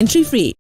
Entry free.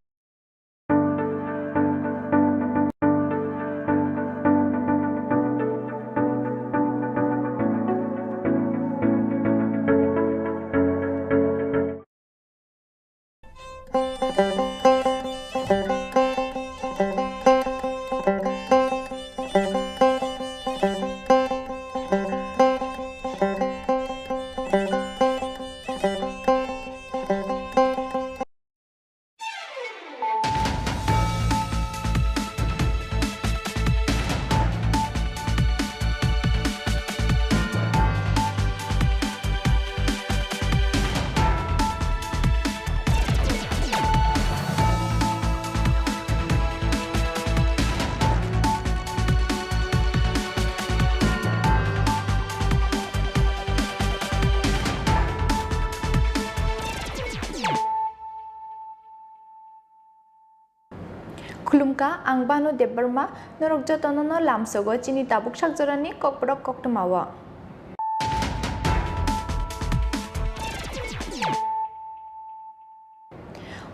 Kulumka ang bano debarma norok jotono no lamsogo chini tabuk sakjorani kokborok koktomawa.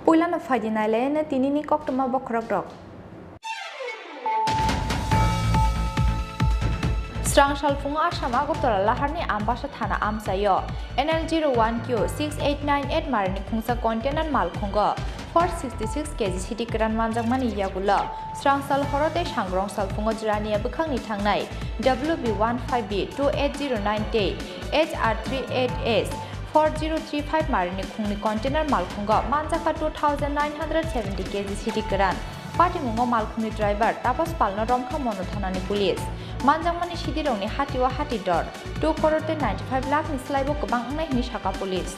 Puila no fadinale na tinini koktoma bokrok rok. Strang salfunga asama goptora laharni ambasa thana amsayo NL01Q 6898 marni khungsa container malkhungo 466 kg city kran manjak mani yagula strang sal horote sangrong salfungo jirani abukhangni thangnai WB15B 28090 HR38S 4035 marni khungni container malkhungo manjaka 2970 kg city kran Party mungo malkhungni driver tapos palno romkha mono thanani police manjangmani sidirongni hatiwa hati dor 2 crore 95 lakh ni slaibo kobang nai hini saka police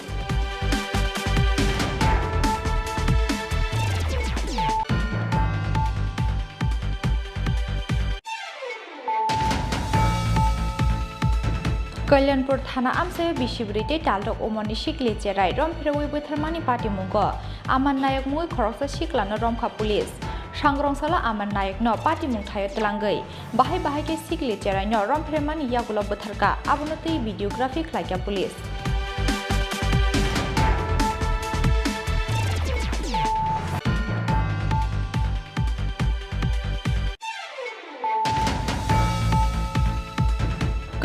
Kalyanpur Thana Amsayo Bishibrite Talok Omoni Shikli Cherai Rom Pirwi Buthermani Party Mungo Aman Nayak Mui Koroksa Shiklana Romka Police Shangrong Sala Aman Nayak no Party Mung Thayo Telangai Bahai Bahai ke Shikli Cherai no Rom Pirmani Yagulo Butharka Abunati Videography Klagya Police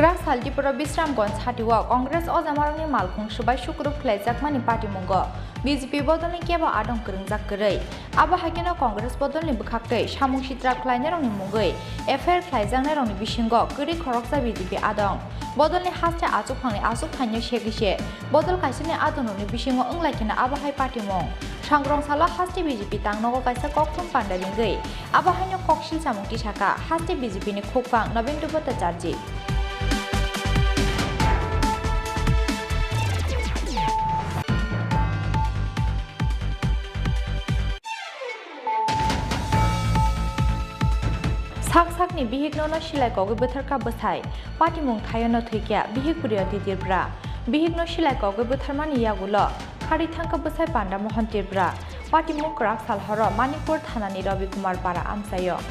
Krak Saltipura Bisramgonj Hatiwa Congress Ozamarangni Malkhung Subai Shukrup Khlaijakmani Party Mungo BJP bodolni keba adong kringjak korei abo hakena Congress bodolni bukhaktei samung sitra khlainarongni mungoi affair khlaijangnarongni bisingo kuri khoroksa BJP adong bodolni haste achukphangni achuk thainyo segise bodol kaisini adononi bisingo onglaikena abo hai party mung sangrong sala haste BJP tangnogo kaisa kokthum pandabingei abo haino koksil samung tisaka haste BJP ni khokpang Nobendra Bhattacharya Sakni bihik no silai kogi butharka bwsai party mung thayo no thikya bihik puriya tirbra bihik no silai kogi butharmani yagulo khari thangka bwsai panda mohan tirbra party mung krak salhoro Manipur thanani Ravi Kumar para amsayo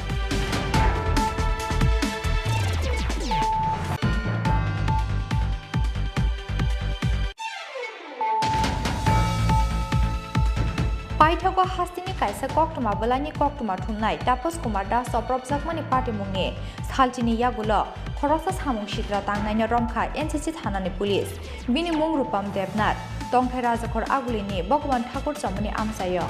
Paithago hastini kaisa koktoma belani koktoma thumnai Tapos Kumar Das Soprobjakmani party mungi Salchini yagulo khoroksa samung shitra tangnai romkha NCC thanani police bini mung Rupam Devnath Tongthai Rajakhor Agulini Bhagwan Thakur Chamani amsayo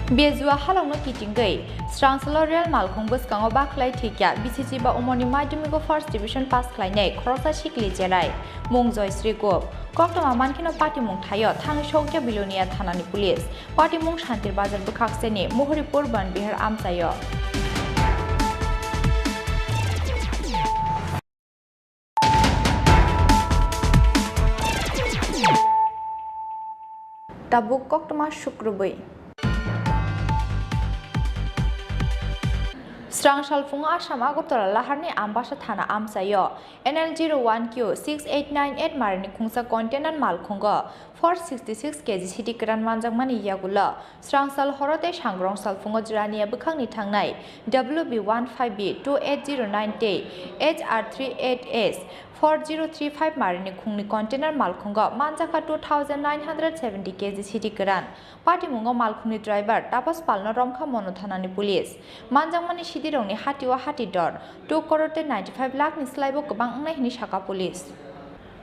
Bezua halongno kitingei Stransalo Real Malkhung Buskango Baklai Thikya BCC ba Umoni Madhyamiko First Division pass khlainai Khoroksa Shikli Cherai Mung Joyশ্রী Gop Koktoma Mankino Party Mung Thayo Thang Shokya Bilonia Thanani Police Party Mung Shantir Bazar Bukhakseni Mohoripur Banbihar amsayo Tabuk Koktoma Shukrubai Srang salfung Assam Agutala Laharni Ambasha Thana Amsayo NL01Q 6898 Marini Khungsa container Malkhunga 466 kg city Kran Manjangmani Yagula Srang Sal Horote Shangrong Salfunga Jirania Bukangni Tangnai WB15B 28090 HR38S 4035 Marini Khungni container Malkhunga Manjaka 2970 kg city Kran Party Mungo Malkhungni driver Tapas Palna Romkha Monothanani police Manjangmani Shidironi Hatiwa Hatidor 2 crore 95 lakh ni slaibo kebang ngai ni Shaka police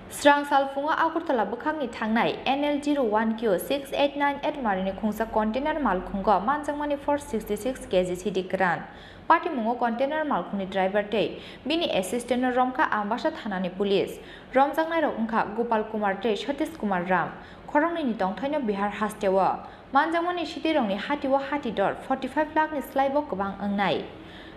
Srang salfunga Agurtala Bukangni Tangnai NL01Q 6898 Marini Khungsa container Malkhunga Manjangmani 466 kg city Kran Party Mungo container Malkhungni driver te Bini assistant Romka Ambasha Thanani police Romjangnai Rokungka Gopal Kumar te Satish Kumar Ram Khorongni Nitong Thaino Bihar Hastewa Manjangmani Shidironi Hatiwa Hatidor 45 lakh ni slaibo kebang ngai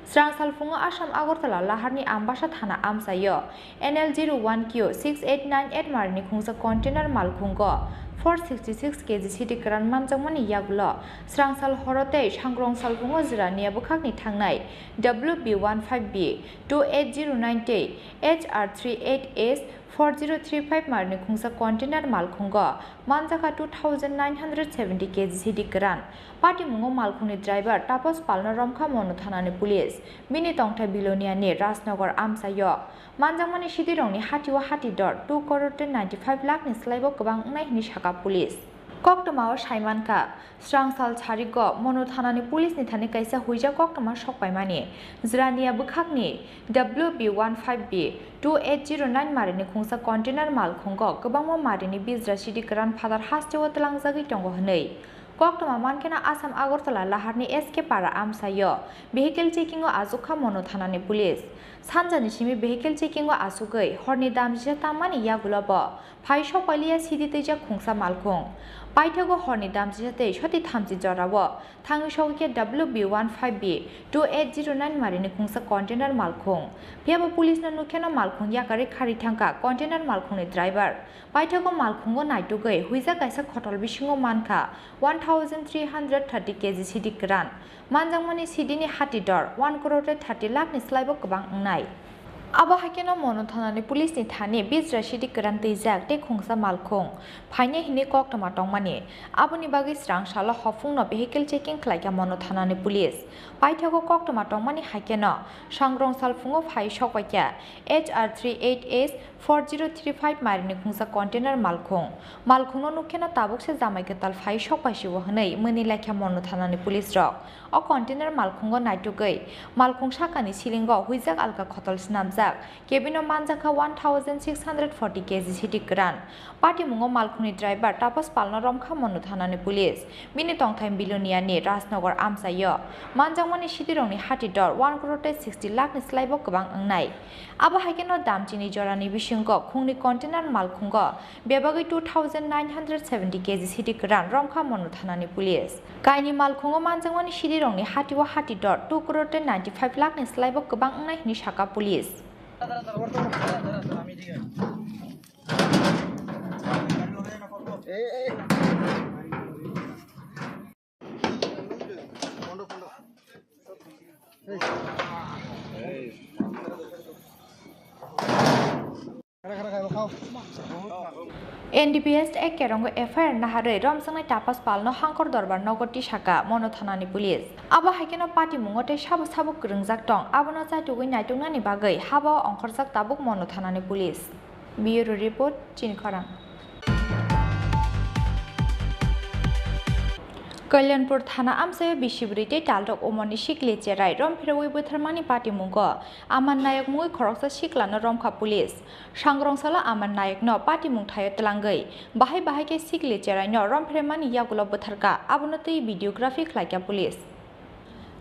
Srang salfunga Assam Agurtala Laharni Ambasha Thana Amsayo NL01Q 6898 Marini Khungsa container Malkhunga 466 kg city Kran Manjangmani Yagula Srang sal horote Shangrong salfunga Jirania Bukakni Tangnai WB15B 28090 HR38S 4035 Marini Khungsa container Malkhunga Manjaka 2970 kg city Kran Party Mungo Malkhungni driver Tapas Palna Romkha Monothanani police Bini Tongthai Bilonia ne Rasnagar Amsayo Manjangmani Shidirongni Hatiwa Hatidor 2 crore 95 lakh ni slaibo kebang ngai ni Shaka police Koktama Shaimanka Srang sal Charigo Monothanani police ni thani kaisa huija koktama sokpaimani Jirania Bukakni WB15B 2809 Marini Khungsa container Malkhunga kebangmo Marini Bizra City Kran Father Hastewa Telangjagi Tongo Hnei Koktama Mankena Assam Agurtala Laharni SK Para Amsayo vehicle checking o Azukha Monothanani police Sanjani Shimi vehicle checking o Asugai Horni Damjia Tamani Yagulabo Pai Shopalia City Teja Khungsa Malkhung Paithago Horni Damjia Te Shoti Thamji Jorawo Thangi Shoke WB15B 2809 Marini Khungsa container Malkhung Piaba police na Nukena Malkhung Yakari Khari Thangka container Malkhungni driver Paithago Malkhungo Naitugai Huiza Kaisa Khotol Bishingo Manka 1330 kg city Kran Manjangmani Sidini Hatidor 1 crore 30 lakh ni slaibo kebang ngai Aba hakena Monothanani police ni thani Bizra City Kran teijak te Khungsa Malkhung phaine hini koktama tongmani aboni bagi Srang sala hofungno vehicle checking khlaika Monothanani police paithago koktama tongmani hakena Shangrong salfungo phai sokwaikya HR38S 4035 Marini Khungsa container Malkhung Malkhungno nukhena tabukse jamaiketal phai sokpaisibo hnei mani lakha Monothanani police rok o container Malkhungo naitugai Malkhung sakani silingo huijak alka khotol snamjak kebino manjaka 1640 kg city Kran Party Mungo Malkhungni driver Tapas Palna Romkha Monothanani police Bini Tongthai Bilonia ni Rasnagar Amsayo Manjangmani Shidirongni Hatidor 1 crore 60 lakh ni slaibo kebang ngai Aba hakeno damchini jorani bisingko khungni container Malkhungo bebagi 2970 kg city Kran Romkha Monothanani police Kaini Malkhungo Manjangmani Shidirongni Hatiwa Hatidor 2 crore 95 lakh ni slaibo kebang ngai ni Shaka police NDPS ek kerongo FIR nahare Romsangnai Tapas Palno Hangkor Dorbar Nogoti Shaka Monothanani police Aba hakeno party mungote sabu sabu krungjak tong abono chaitugui naitungnani bagai haba ongkhorjak tabuk Monothanani police Bureau report Chinkhorang Kalyanpur Thana Amsayo Bishibrite Taltok Omoni Shikle Cherai Rom Piroi Butharmani Party Mungo Aman Nayak Mui Khoroksa Shiklana Romkha Police Shangrong Sala Aman Nayak no Party Mungthayo Telangai Bahai Bahai ke Shikle Cherai no Rom Pirmani Yagula Butharka Abunati Videography Klaika Police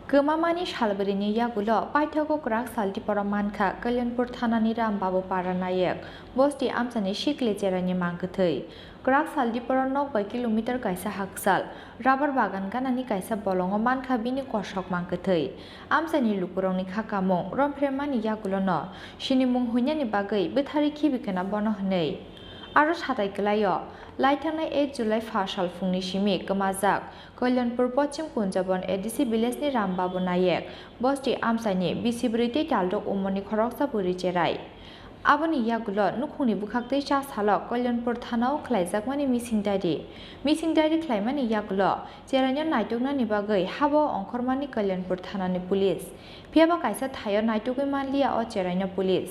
Gumamani Shalbrini Yagulo Paithago Krak Salti Paramanka Kalyanpur Thana ni Rambabu Paranayak Bosti Amsani Shikle Cherai ni Mangkathai Krak Saldi Paranok by kilometer kaisa haksal Rubber bagan ganani kaisa bolongo manka bini koshok mangkathai Amsani lukurongni khakamong Rompremani Yagulo no Shinimung hunyani bagai bethari khibikena bono hnei आरो साताइगलायो लाइथांनाय 8 जुलाइ 1 साल फुंनि सिमि गोमाजाक कल्याणपुर पश्चिम Kunjaban ADC विलेजनि Rambabu नायक बस्ति आमसाइनि बिसिब्रैतै तालदक उमरनि खरकसा बुरि चेराय आबनि यागुलो नुखुंनि बुखाक्तै चा साल कल्याणपुर थानाव ख्लाइजाकमानि मिसिंदारि ख्लाइमानि यागुलो चेरायनो नायटकनानि बागै हाबो अंखरमानि Kalyanpur थानानि police फियाबा काइसा थायो नायटकै मानलिया अ चेरायनो police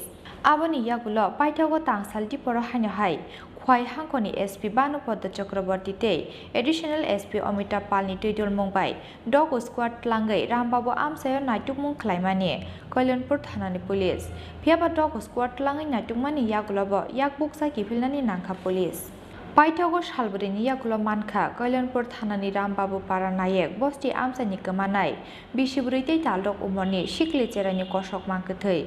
आबनि यागुलो पाइथागो तांसालति पर हायनोहाय खवाइ हांखनि एसपि बानुपद चक्रवर्ती ते एडिशनल एसपि अमिताभ पालनि तैदल मंबाय डग स्क्वाड लांगै रामबाबु आमसायो नायटुकमुं ख्लाइमानि कल्याणपुर थानानि पुलिस फियाबा डग स्क्वाड लांगै नायटुकमानि यागुलोबो याकबुकसा किफिलनानि नांखा पुलिस पाइथागो सालब्रैनि यागुलो मानखा कल्याणपुर थानानि रामबाबु पारा नायक बस्ति आमसानि गोमानाय बिसिब्रैतै तालदक उमरनि सिखलि चेरायनि कसक मांखोथै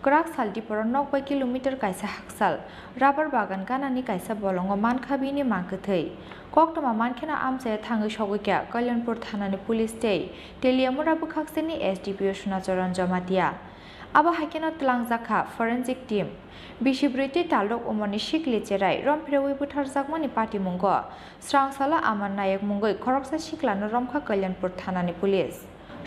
क्राक सालदिपर 90 किलोमीटर काइसा हाकसाल राबार बागान गानानि काइसा बलंगो मानखाबिनि मांखोथै कक्टमा मानखेना आमसाया थाङै सगैख्या कल्याणपुर थानानि पुलिस तै तेलियामुरा बुखाक्सेनि एसडिपिअ सुनाचरन जमातिया आबा हाइकेना तलांजाखा फरेन्सिक टीम बिसिब्रैतै तालदक उमरनि सिखलि चेराय रमफ्रेवै बुथारजाकमानि पार्टी मुंगो स्रांसाला आमान नायक मुंगै खरकसा सिख्लानो रमखा कल्याणपुर थानानि पुलिस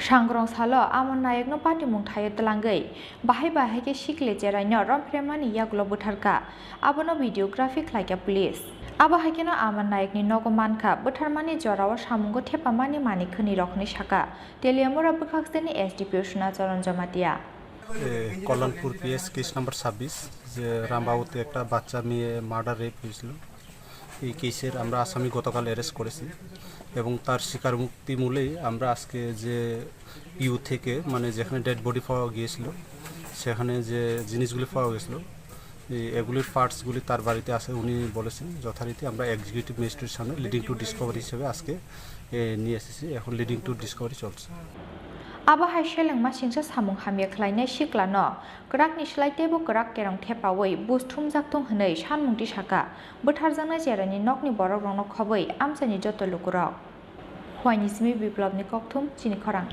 सांग्रं सालो आमन नायकनो पार्टी मुं थायो तलांगै बाहाय के सिखलि चेरायनो रमफ्रेमानि यागुलो बुथारका आबनो भिडियोग्राफी ख्लाइका पुलिस आबा हाइकेनो आमन नायकनि नगो मानखा बुथारमानि जराव सामुंगो थेपामानि मानिखोनि रखनि शाखा तेलियामुरा बुखाक्सेनि SDPO Sunacharan Jamatia Kalyanpur PS case number 26 যে রামবাবুতে একটা বাচ্চা মেয়ে মার্ডার রেপ হয়েছিল এই কেসের আমরা আসামি গতকাল অ্যারেস্ট করেছি এবং তার স্বীকার মুক্তি মূলেই আমরা আজকে যে ইউ থেকে মানে যেখানে ডেড বডি পাওয়া গিয়েছিল সেখানে যে জিনিসগুলি পাওয়া গেছিল এগুলির পার্টসগুলি তার বাড়িতে আছে উনি বলেছেন যথারীতি আমরা এক্সিকিউটিভ ম্যাজিস্ট্রেটের সামনে লিডিং টু ডিসকভারি হিসেবে আজকে নিয়ে এসেছি এখন লিডিং টু ডিসকভারি চলছে आबा हाइसेलेंमा सिंसा सामुं हामिया ख्लाइनाय सिख्लानो गराकनि स्लाइटेबो गराक केरं थेपावै बुस्थुम जाक्तुं हनै सानमुंति साका बुथारजानाय जेरानि नकनि बरक रंनो खबै आमसानि जत लुकुरक हवाइनिसिमि बिप्लबनि कक्थुम चिनि खरां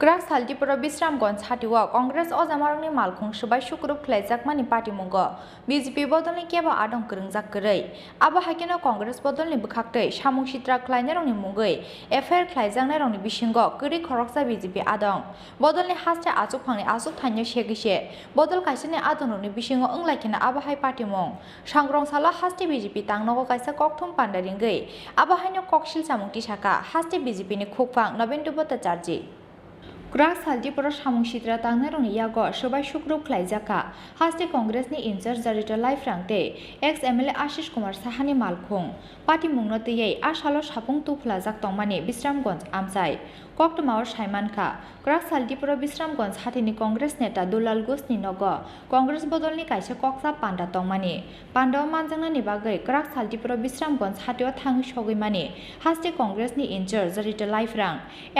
ग्राक सालदिपर विश्रामगंज हाटिव कांग्रेस अजामारंनि मालखुं सुबाय सुक्रुब ख्लाइजाकमानि पार्टी मुंगो बीजेपी बदलनि केबा आदं गोरोंजाक गोरै आबा हाइकेनो कांग्रेस बदलनि बुखाक्तै सामुं सित्रा ख्लाइनायरंनि मुंगै एफआईआर ख्लाइजाकनायरंनि बिसिंगो गोरै खरकसा बीजेपी आदं बदलनि हास्ते आजुकफांनि आजुक थाइनो सेगिसे बदल काइसेनि आदंरंनि बिसिंगो ओंलाइकेना आबा हाइ पार्टी मुं सांग्रं साला हास्ते बीजेपी तांनगो काइसा कक्थुम पान्डारिंगै आबा हाइनो ककसिल सामुंति साका हास्ते बीजेपीनि खुकफां नवेन्दु भट्टाचार्य ग्राक सालदिपर सामुं सित्रा तांनायरंनि यागो सुबाय सुक्रुब ख्लाइजाका हास्ते कांग्रेसनि इनचार्ज जारित लाइफ्रांते एक्स एमएलए आशिष कुमार साहानि मालखुं पार्टी मुंनो तैयै आसालो सापुं तुफ्ला जाक्तंमानि विश्रामगंज आमसाय कक्टमावर साइमानखा ग्राक सालदिपर विश्रामगंज हाटिनि कांग्रेस नेता दुलाल घोषनि नगो कांग्रेस बदलनि काइसे कक्सा पान्डा तंमानि पान्डाव मानजांनानि बागै ग्राक सालदिपर विश्रामगंज हाटिव थाङै सगैमानि हास्ते कांग्रेसनि इनचार्ज जारित लाइफ्रां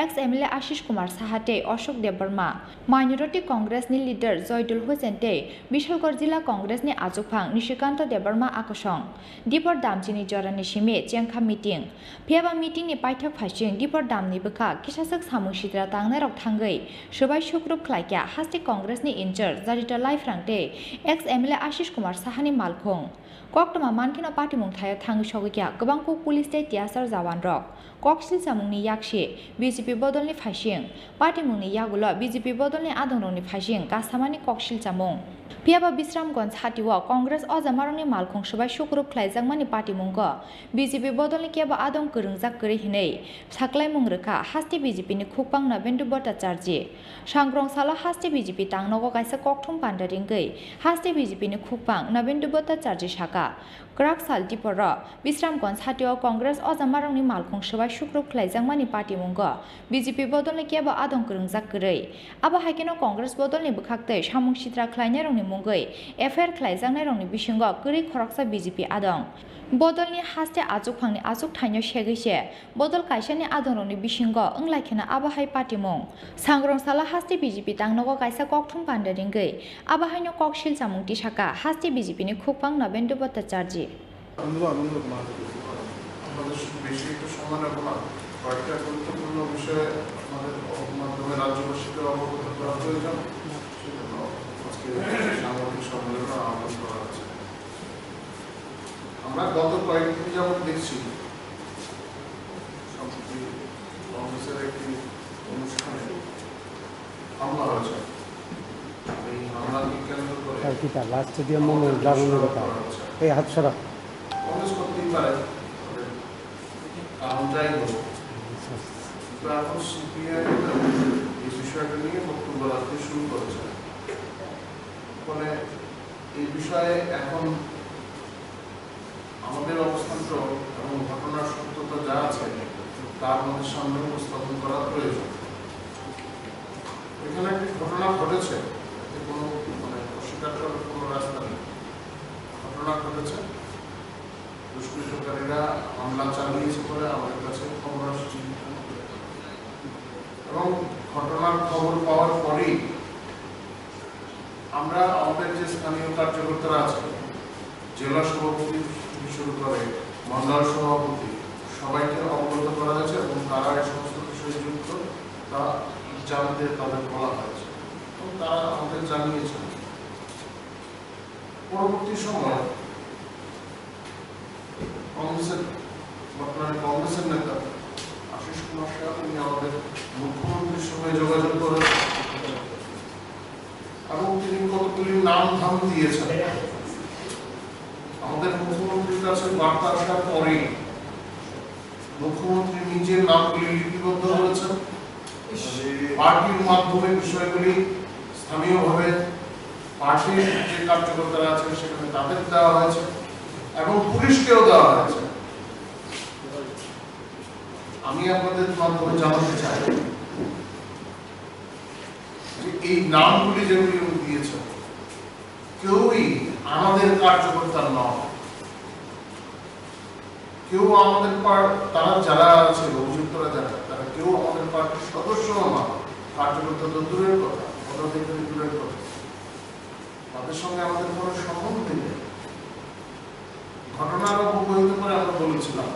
एक्स एमएलए आशिष कुमार साहाते अशोक देबबर्मा माइनरिटी कांग्रेसनि लीडर जयदुल हुसेनते बिशलगढ़ जिल्ला कांग्रेसनि आजुकफां निशिकान्त देबबर्मा आकसं दीपर दामचिनि जरानि सिमे चेंखा मिटिं फेबा मिटिंनि पाइथक फाइसिं दीपर दामनि बखा किसासक सामुं सित्रा तांनायरक थांगै सुबाय सुक्रुब ख्लाइका हास्ते कांग्रेसनि इनचार्ज जारित लाइफ्रांते एक्स एमएलए आशिष कुमार साहानि मालखुं कक्टमा मानखिना पार्टी मुं थायो थाङै सगैख्या गोबांखौ पुलिस ते टियासार जावान रक ककसिल सामुंनि याकसे बीजेपी बदलनि फाइसिं पार्टी मुंनि यागुलो बीजेपी बदलनि आदंरंनि फाइसिं गासामानि ककसिल सामुं पियाबा विश्रामगंज हाटिव कांग्रेस अजामारंनि मालखुं सुबाय सुक्रुब ख्लाइजाकमानि पार्टी मुंगो बीजेपी बदलनि केबा आदं गोरोंजाक गोरै हिनै साक्लाय मुं रोखा हास्ते बीजेपीनि खुकपां नवेन्दु भट्टाचार्य सांग्रं साला हास्ते बीजेपी तांनगो काइसा कक्थुम पान्डारिंगै हास्ते बीजेपीनि खुकपां नवेन्दु भट्टाचार्य साका ग्राक सालदिपर विश्रामगंज हाटिव कांग्रेस अजामारंनि मालखुं सुबाय सुक्रुब ख्लाइजाकमानि पार्टी मुंगो बीजेपी बदलनि केबा आदं गोरोंजाक गोरै आबा हाइकेनो कांग्रेस बदलनि बुखाक्तै सामुं सित्रा ख्लाइनायरंनि मुंगै एफआईआर ख्लाइजाकनायरंनि बिसिंगो गोरै खरकसा बीजेपी आदं बदलनि हास्ते आजुकफांनि आजुक थाइनो सेगैसे बदल काइसानि आदंरंनि बिसिंगो ओंलाइखेना आबा हाइ पार्टी मुं सांग्रं साला हास्ते बीजेपी तांनगो काइसा कक्थुम पान्डारिंगै आबा हाइनो ककसिल सामुंति साका हास्ते बीजेपीनि खुकपां नवेन्दु भट्टाचार्य কয়েকটা গুরুত্বপূর্ণ বিষয়ে আমাদের মাধ্যমে রাজ্যবাসীকে অবগত করা প্রয়োজন সেজন্য আজকে হামলা হয়েছে। এই হামলাকে কেন্দ্র করে আর কি তার লাস্ট দিয়ে মনে লাগানোর কথা এই হাত সরা কংগ্রেস করতেই পারে, তবে কারণ যাই হোক, তো এখন সিপিআই এই বিষয়টা নিয়ে বক্তব্য রাখতে শুরু করেছে। ফলে এই বিষয়ে এখন আমাদের অবস্থানটা এবং ঘটনার সত্যতা যা আছে তার মধ্যে সামনে উপস্থাপন করা প্রয়োজন। এখানে একটি ঘটনা ঘটেছে, এতে কোনো অস্বীকার করার কোনো রাস্তা নেই। ঘটনা ঘটেছে, দুষ্কৃতকারীরা হামলা চালিয়েছে বলে আমাদের কাছে খবর আসছে এবং ঘটনার খবর পাওয়ার পরেই আমরা আমাদের যে স্থানীয় কার্যকর্তারা আছে, জেলা সভাপতি শুরু করে মন্ডল সভাপতি, সবাইকে অবগত করা হয়েছে এবং তারা এই সমস্ত বিষয়ে যুক্ত তা জানতে তাদের বলা হয়েছে এবং তারা আমাদের জানিয়েছেন। পরবর্তী সময় বর্তমানে কংগ্রেসের নেতা আশিস কুমার শাহ তিনি আমাদের মুখ্যমন্ত্রীর সঙ্গে যোগাযোগ করেন এবং তিনি কতগুলি নাম ধাম দিয়েছেন। আমাদের মুখ্যমন্ত্রীর কাছে বার্তা আসার পরে মুখ্যমন্ত্রী নিজের নামগুলি লিপিবদ্ধ করেছেন, পার্টির মাধ্যমে বিষয়গুলি স্থানীয়ভাবে পার্টির যে কার্যকর্তারা আছেন সেখানে তাদের দেওয়া হয়েছে এবং পুলিশকেও দেওয়া হয়েছে। আমি আপনাদের মাধ্যমে জানাতে চাই যে এই নামগুলি যেগুলি দিয়েছেন কেউই আমাদের কার্যকর্তা নয়, কেউ আমাদের তারা যারা আছে অভিযুক্তরা যারা তারা কেউ আমাদের পার্টির সদস্য না, কার্যকর্তা তো দূরের কথা, পদাধিকারী দূরের কথা, তাদের সঙ্গে আমাদের কোনো সম্বন্ধ নেই। ঘটনার অবহিত করে আমরা বলেছিলাম,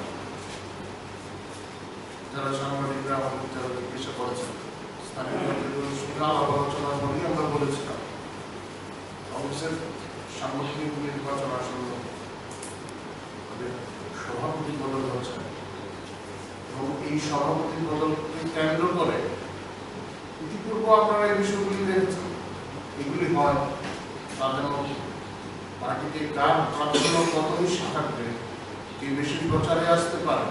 যারা সাংবাদিকরা আমাদের যারা জিজ্ঞাসা করেছেন স্থানীয় আলোচনার পরেই আমরা বলেছিলাম কংগ্রেসের সাংগঠনিক নির্বাচন আসন্ন, তাদের সভাপতি বদল হচ্ছে এবং এই সভাপতি বদলকে কেন্দ্র করে ইতিপূর্বে আপনারা এই বিষয়গুলি দেখেছেন। এগুলি হয় তাদের মধ্যে পার্টিতে কার প্রাধান্য কত বেশি থাকবে, কে বেশি প্রচারে আসতে পারে,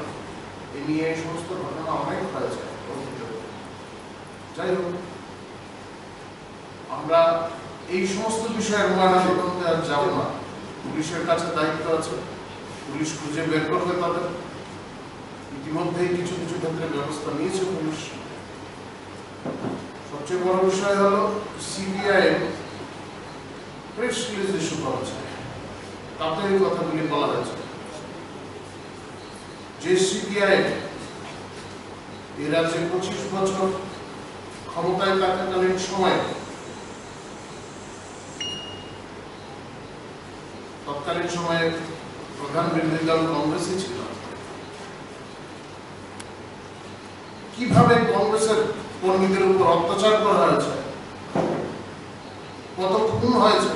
এ নিয়ে এই সমস্ত ঘটনা অনেক হয়েছে। যাই হোক, আমরা এই সমস্ত বিষয়ের ময়নাতদন্তে আর যাব না। পুলিশের কাছে দায়িত্ব আছে, পুলিশ খুঁজে বের করবে তাদের। ইতিমধ্যেই কিছু কিছু ক্ষেত্রে ব্যবস্থা নিয়েছে পুলিশ। সবচেয়ে বড় বিষয় হলো সিবিআই প্রেস রিলিজ ইস্যু করেছে, তাতে এই কথাগুলি বলা হয়েছে যে সিবিআই এ রাজ্যে 25 বছর ক্ষমতায় থাকাকালীন সময়ে তৎকালীন সময়ে প্রধান বিরোধী দল কংগ্রেসই ছিল, কিভাবে কংগ্রেসের কর্মীদের উপর অত্যাচার করা হয়েছে, কত খুন হয়েছে।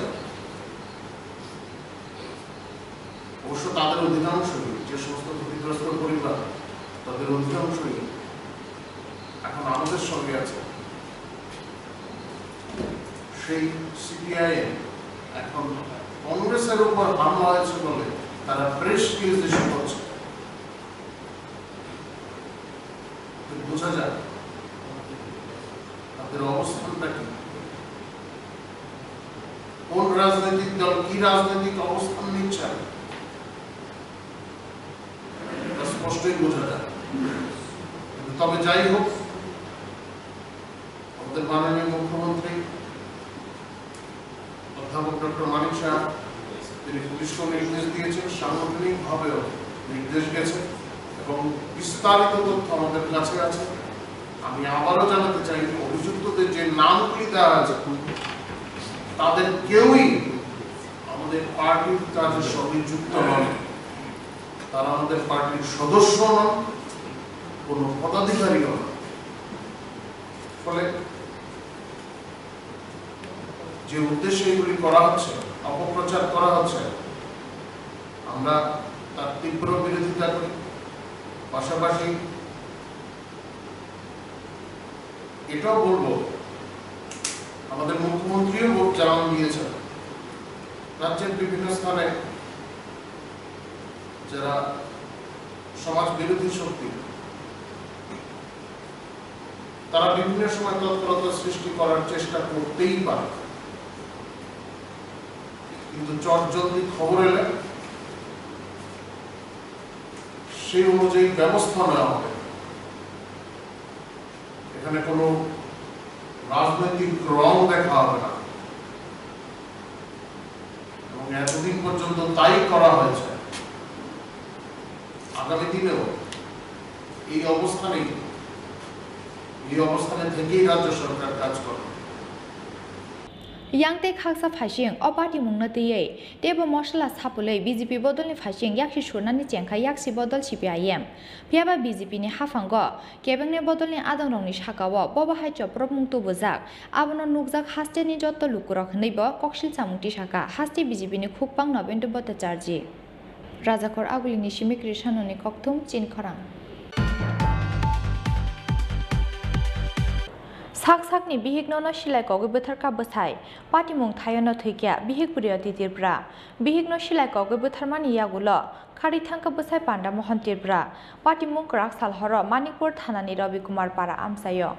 অবশ্য তাদের অধিকাংশই, যে সমস্ত ক্ষতিগ্রস্ত পরিবার তাদের অধিকাংশই এখন আমাদের সঙ্গে আছে। সেই সিপিআই এখন কংগ্রেসের উপর হামলা হয়েছে বলে তারা প্রেস রিলিজ ইস্যু করছে। বোঝা যায় তাদের অবস্থানটা কি, কোন রাজনৈতিক দল কি রাজনৈতিক অবস্থান নিচ্ছে স্পষ্টই বোঝা যায়। তবে যাই হোক, আমাদের মাননীয় মুখ্যমন্ত্রী অধ্যাপক ডক্টর মানিক শাহ তিনি পুলিশকে নির্দেশ দিয়েছেন, সাংগঠনিক ভাবেও নির্দেশ গেছে এবং বিস্তারিত তথ্য আমাদের কাছে আছে। আমি আবারও জানাতে চাই, অভিযুক্তদের যে নামগুলি দেওয়া আছে তাদের কেউই আমাদের পার্টির কাজের সঙ্গে যুক্ত নন, তারা আমাদের পার্টির সদস্য নন, কোনো পদাধিকারীও নন। ফলে যে উদ্দেশ্যে এগুলি করা হচ্ছে, অপপ্রচার করা হচ্ছে, আমরা তার তীব্র বিরোধিতা করি। পাশাপাশি এটাও বলবো আমাদের মুখ্যমন্ত্রীও জানান দিয়েছেন রাজ্যের বিভিন্ন স্থানে যারা সমাজ বিরোধী শক্তি তারা বিভিন্ন সময় তৎপরতা সৃষ্টি করার চেষ্টা করতেই পারে, কিন্তু চটজলদি খবর এলে সেই অনুযায়ী ব্যবস্থা নেওয়া হবে। এখানে কোনো রাজনৈতিক রং দেখা হবে না এবং এতদিন পর্যন্ত তাই করা হয়েছে। আগামী দিনেও এই অবস্থানে থেকেই রাজ্য সরকার কাজ করবে। Yangte khaksa phashing opati mungna tiye tebo mosla sapule BJP bodolni phashing yakshi shurnani chengkha yaksi bodol CPIM phiaba BJP ni hafango kebengne bodolni adongrongni sakawo boba haicho propmungtu bujak abono nukjak haste ni jotto lukurok hneibo koksil chamungti saka haste BJP ni khukpang nobendo bote charji rajakor agulini simikri sanoni kokthum chin khorang Sakni bihigno no silai kogi bothar ka bosai patimung thayono thikya bihig puriyo titirpra bihigno silai kogi bothar mani yagulo khari thangka bosai panda mohan tirpra patimung krak salhoro Manikpur thanani Rabi Kumar para amsayo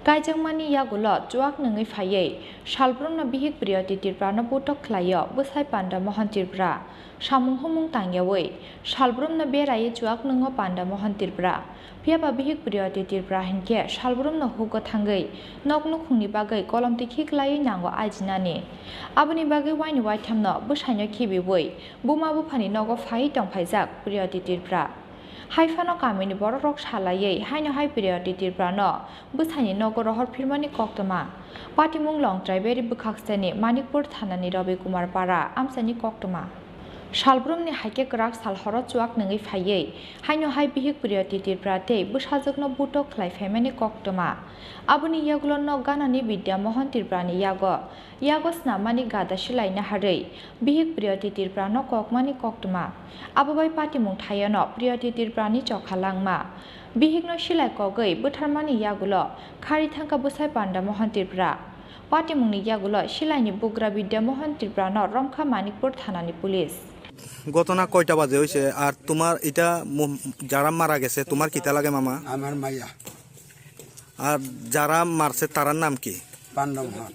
Kaijangmani yagulo chuak nungi phayei salbrumna bihig puriyo titirpra no butok khlayo bosai panda mohan tirpra samung humung tangyawi salbrumna berai chuak nungo panda mohan tirpra Phiaba bihig puriyo titirpra hinke salbrumna hugo thangai noknu khungni bagai kolom tikhi klai nango ajinani aboni bagai waini waithamno busaino khibi boi buma bufani nogo phai tongphaijak puriyo titirpra haifano kamini borok salayei haino hai puriyo titirpra no busaini nogo rohor phirmani koktoma patimung long traiberi bukhaksani Manikpur thanani Rabi Kumar para amsani koktoma Salbrumni haike krak salhoro chuak nungi phayei haino hai bihig puriyo titirpra tei busajokno butok khlai phaimani koktoma aboni yagulo no ganani Vidya Mohan tirprani yago snamani gada silaina harei bihig puriyo titirpra no kokmani koktoma ababai patimung thayano puriyo titirprani chokhalangma bihigno silai kogei butharmani yagulo khari thangka busai panda Mohan tirpra patimungni yagulo silaini bugra Vidya Mohan tirpra no Romkha Manikpur thanani police ঘটনা কয়টা বাজে হয়েছে আর তোমার এটা যারা মারা গেছে তোমার কিতা লাগে মামা আমার মাইয়া আর যারা মারছে তারার নাম কি পান্ডব হন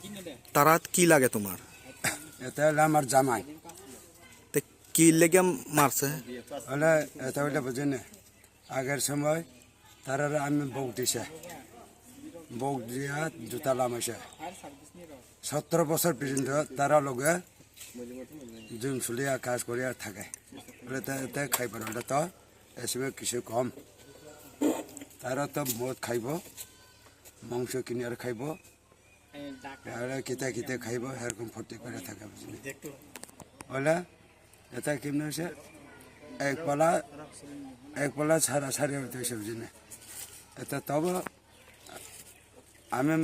তারা কি লাগে তোমার এটা হলো আমার জামাই তে কি লেগে মারছে হলে এটা হলে বুঝেন আগের সময় তারা আমি বউক দিছে বউক দিয়া জুতা লামাইছে 17 বছর পর্যন্ত তারা লগে जों सुलिया काज करिया থাকে বলে তে খাইবার হলে তো এসবে কিছু কম তারা তো মদ খাইব মাংস কিনে আর খাইব আর কিতে খাইব এরকম ফুর্তি করে থাকে বুঝলি বলে এটা কেমন হয়েছে এক পালা সারা সারি হইতেছে বুঝলি এটা তব আমি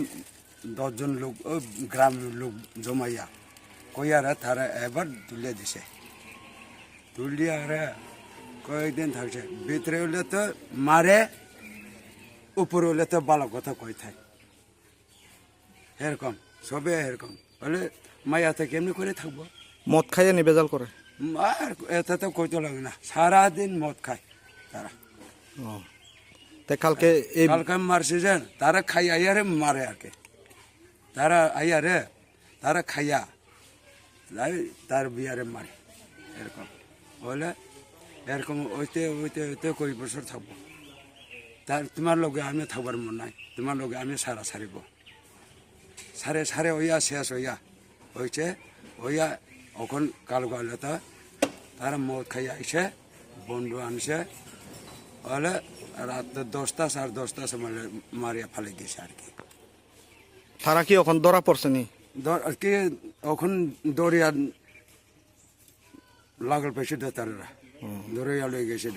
10 জন লোক গ্রাম লোক জমাইয়া কইয়ারা তারা এবার তুলে দিছে তুলিয়া কয়েকদিন থাকছে ভিতরে হলে তো মারে উপরে হলে তো ভালো কথা কই থাকে এরকম সবে এরকম বলে মায়াতে কেমনি করে থাকবো মদ খাইয়ে নিবেজাল করে আর এটা তো কইতে লাগে না সারাদিন মদ খায় তারা তাই কালকে মারছে যে তারা খাই আইয়ারে মারে আর কি তারা আইয়ারে তারা খাইয়া তার বিয়ারে মারে এরকম বলে এরকম ওইতে কই বছর থাকবো তার তোমার লগে আমি থাকবার মন নাই তোমার লগে আমি সারিব সারে ওইয়া শেষ হয়েছে এখন কাল গেলে তো তারা মদ খাই আইসে বন্ধু আনছে বলে রাত 10টা 10:30 সময় মারিয়া ফেলে গেছে আর কি তারা কি এখন ধরা পড়ছে নি কি এখন দৌড়িয়া লাগল পেছে তারা দৌড়িয়া লই গেছে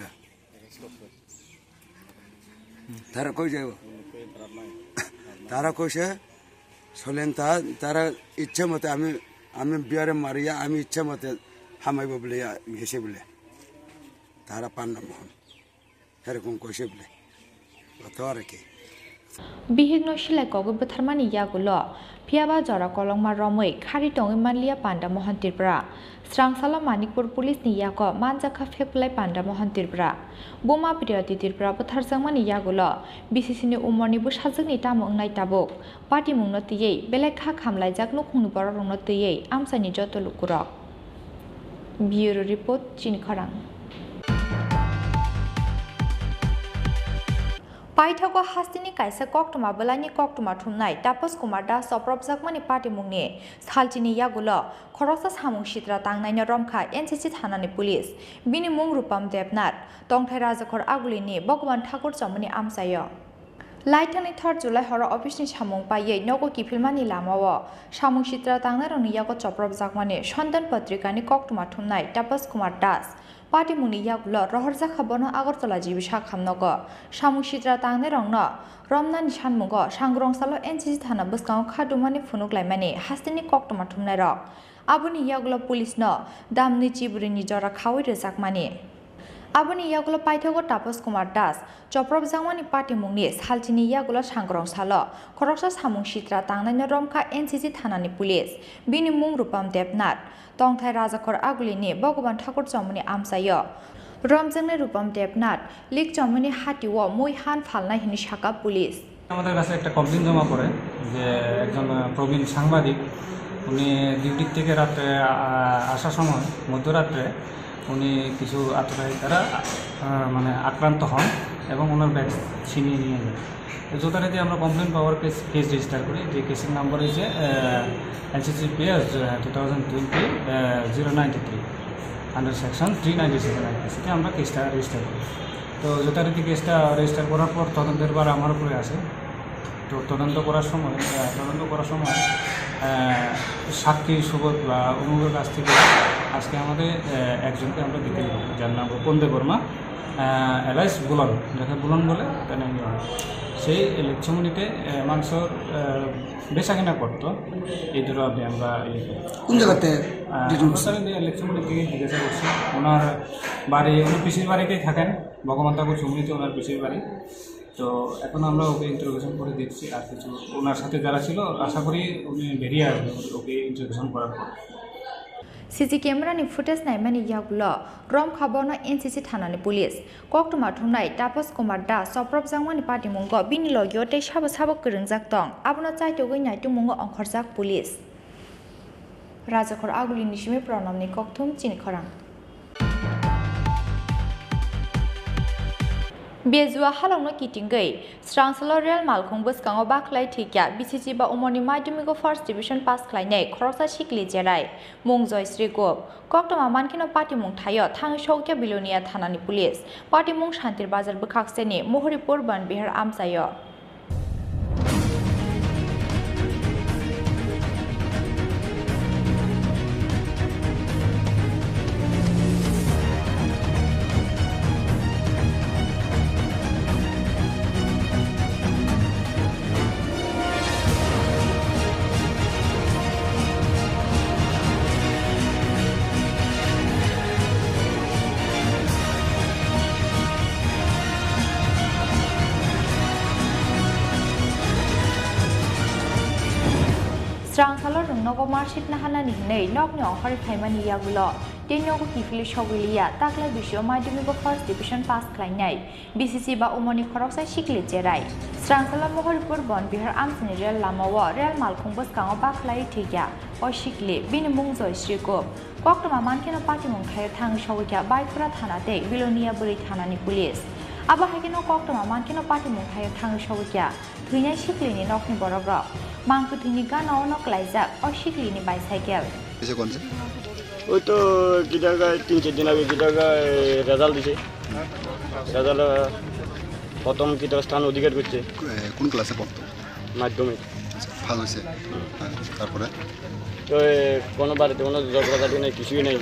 তারা কই যাইব তারা কইছে চলেন তারা ইচ্ছা মতে আমি বিয়ারে মারিয়া আমি ইচ্ছা মতে হামাইব বলে গেছে বলে তারা পান্না মোহন এরকম কইছে বলে তো আর কি Bihigno Shilai Kogu Butharmani Yagulo, Piaba Jora Kolongma Romwe, Kari Tongi Manlia Panda Mohantirbra, Strang Sala Manipur Police Niyako, Manjaka Feplai Panda Mohantirbra, Boma Prioritirbra, Butharzangmani Yagulo, BCC Umoni Bush Hazani Tamong Naitabok, Party Mungnotiye, Beleka Kamlai Jakno Kunubara Notiye, Amsani Joto Lukurok. Bureau Report Chinikarang. Paithago hastini kaisa koktuma belani koktuma thumnai tapos kumar da soprop jakmani party mungni salchini yagulo khorosa samung shitra tangnai na romkha NCC thanani police bini mung rupam devnat tongthai rajakhor agulini bhagwan thakur chamani amsayo Laitani 3 July horo office ni samung paye nogo kifilmani lamawo samung shitra tangnai roni yago soprop jakmani sondan patrika ni koktuma thumnai tapos kumar das Party muni yagulo rohorja khabono agartala jibisha khamnogo samung shitra tangne rongno romna nishan mugo sangrong salo NCC thana buskang khadumani funuk laimani hastini koktuma thumnai rok abuni yagulo police no damni chiburi jora khawi rejakmani abuni yagulo paithago tapos kumar das choprop jangmani party mungni salchini yagulo sangrong salo khoroksa samung shitra tangne romkha NCC thanani police bini mung rupam devnat Tongthai Rajakhor Agulini Bhagwan Thakur Chamani Amsayo Ramjangni Rupam Devnath Lik Chamani Hatiwo Mui Han Phalnai Hini Shaka Police আমাদের কাছে একটা complain জমা পড়ে যে একজন প্রবীণ সাংবাদিক উনি duty থেকে রাতে আসার সময় মধ্যরাত্রে উনি কিছু আততায়ী দ্বারা মানে আক্রান্ত হন এবং ওনার ব্যাগ ছিনিয়ে নিয়ে যায় যথারীতি আমরা কমপ্লেইন পাওয়ার কেস রেজিস্টার করি যে কেসের নাম্বার হচ্ছে NCCPS 2020-093 আন্ডার সেকশন 397 আইপিসিতে আমরা কেসটা রেজিস্টার করি তো যথারীতি কেসটা রেজিস্টার করার পর তদন্তের বার আমার উপরে আসে তো তদন্ত করার সময় সাক্ষী সুবোধ বা অমুকের কাছ থেকে আজকে আমাদের একজনকে আমরা দেখে নিলাম যার নাম পন্দে বর্মা এলাইস বুলন যাকে বুলন বলে তার নাম সেই লেকচুমনিতে মাংসর বেচা কিনা করতো এই ধরো আপনি আমরা কোন জায়গাতে লেকচুমনি থেকে জিজ্ঞাসা করছি ওনার বাড়ি উনি পিসির বাড়িতেই থাকেন ভগবান ঠাকুর চুমনিতে ওনার পিসির বাড়ি তো এখন আমরা ওকে ইন্টারোগেশন করে দেখছি আর কিছু ওনার সাথে যারা ছিল আশা করি উনি বেরিয়ে আসবেন ওকে ইন্টারোগেশন করার পর CC camera ni footage naimani yagulo rom khabono NCC thanani police koktuma thumnai tapos kumar da soprop jangmani party mungo bini logyo tei sabo kringjak tong abono chaitogoi naitung mungo ongkhorjak police Rajakhor Aguli nishime pranamni kokthum chinikhorang Bezua halongno kitingei Strangsalo real malkhung buskango baklai thikya BCC ba umoni madhyamiko first division pass khlainai khoroksa shikli jerai mungjoy sri gop koktoma mankino party mung thayo thangi shokya bilonia thanani police party mung shantir bazar bukhakseni mohoripur ban bihar amsayo Strangsalo rungnogo marshit nahana nihnei nokni onkhari phaimani yagulo tenyogo kifili shogilia taklai bisyo madhyamiko first division pass khlainai BCC ba umoni khoroksa shikli jerai Strangsalo mohoripur bon bihar amsini rel lamawo rel malkhung buskango baklai thikya o shikli bini mungjoy shriko koktoma mankino party mung thayo thangi shogikya baikura thanate bilonia buri thanani police aba hakino koktoma mankino party mung thayo thangi shogikya thuinai shiklini nokni borogrok Mangkuthini gana onok laijak o shiklini bicycle. এসে কোন সে ওই তো কি জায়গায় 3-4 দিন আগে কি জায়গায় রেজাল্ট দিছে রেজাল্ট প্রথম কি স্থান অধিকার করছে কোন ক্লাসে পড়তো মাধ্যমিক আচ্ছা ভালো হয়েছে তারপরে তো কোনো বাড়িতে কোনো ঝগড়াঝাটি নেই কিছুই নেই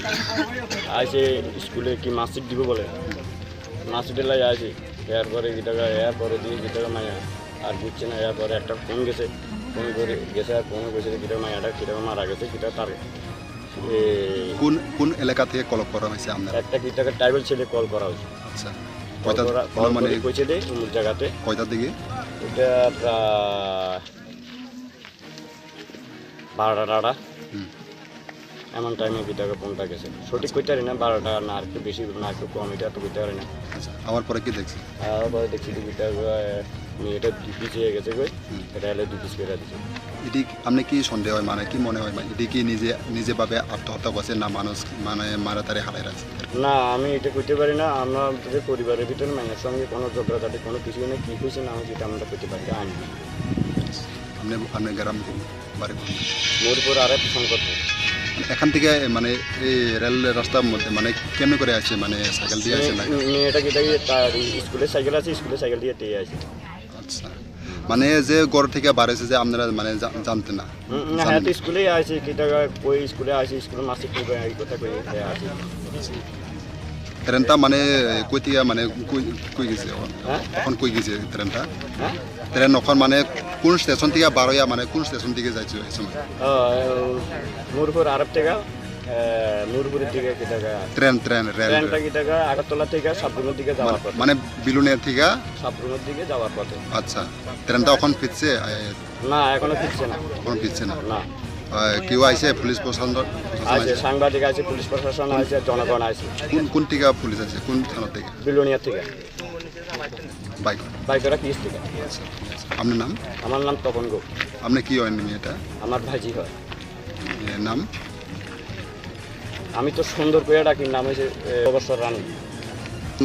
আসে স্কুলে কি মার্কশিট দিব বলে মার্কশিটের লাই আসে এরপরে কি জায়গায় এরপরে দিয়ে কি জায়গা মায়া আর বুঝছে না এরপরে একটা ফোন গেছে ফোন করে গেছে আর ফোন গেছে কিটা মায়াটা কিটা মারা গেছে কিটা তার কোন কোন এলাকা থেকে কল করা হয়েছে আপনার একটা কি টাকা ট্রাইবেল ছেলে কল করা হয়েছে আচ্ছা কল মানে কইছে দে অমুক জায়গাতে কয়টার দিকে এটা প্রায় 12টা এমন টাইমে গীতাকে ফোনটা গেছে সঠিক কইতে পারি না 12টা না আর একটু বেশি না একটু কম এটা তো কইতে পারি না। আচ্ছা আমার পরে কি দেখছি তারপরে দেখছি গীতা এটা পিছিয়ে গেছে কই এটা হলে দুই পিস করে দিচ্ছে। এটি আপনি কি সন্দেহ হয় মানে কি মনে হয় মানে এটি কি নিজে ভাবে আত্মহত্যা করছে না মানুষ মানে মারাতারি হারাই রাখছে? না আমি এটা কইতে পারি না, আমাদের পরিবারের ভিতরে মায়ের সঙ্গে কোনো ঝগড়াঝাটি কোনো কিছু নেই, কী হয়েছে না হয়েছে এটা আমরা কইতে পারি না। আইন আপনি গ্রাম বাড়ি মোরপুর আর ফোন করবো এখান থেকে মানে এই রেল রাস্তার মধ্যে মানে কেমন করে আছে মানে সাইকেল দিয়ে আছে না? মেয়েটা কি তার স্কুলের সাইকেল আছে, স্কুলের সাইকেল দিয়ে টেয়ে আছে। আচ্ছা মানে যে ঘর থেকে বাড়াইছে যে আপনারা মানে জানতেন না? হ্যাঁ তো স্কুলেই আছে কি টাকা কই স্কুলে আছে, স্কুলের মাসিক এই কথা কই আছে। ট্রেনটা মানে কই থেকে মানে কই গেছে এখন কই গেছে ট্রেনটা? ট্রেন এখন মানে কোন স্টেশন থেকে বারোয়া মানে কোন স্টেশন থেকে যাইছে এই সময়? মুরপুর আরব থেকে মুরপুরের দিকে কি টাকা ট্রেনটা কি টাকা আগরতলা থেকে সাবরুমের দিকে যাওয়ার পথে মানে বিলুনের থেকে সাবরুমের দিকে যাওয়ার পথে। আচ্ছা ট্রেনটা এখন ফিরছে? না এখনো ফিরছে না। এখন ফিরছে না? না কেউ আইছে পুলিশ প্রশাসন আছে, সাংবাদিক আছে, পুলিশ প্রশাসন আছে, জনগণ আছে। কোন থেকে পুলিশ আছে কোন থানা থেকে? বিলোনিয়া থেকে বাইকরা কিস থেকে। আপনার নাম? আমার নাম তপন গো। আপনি কি হয় এটা? আমার ভাইজি হয়। নাম? আমি তো সুন্দর করে ডাকি, নাম হয়েছে অবসর রানী।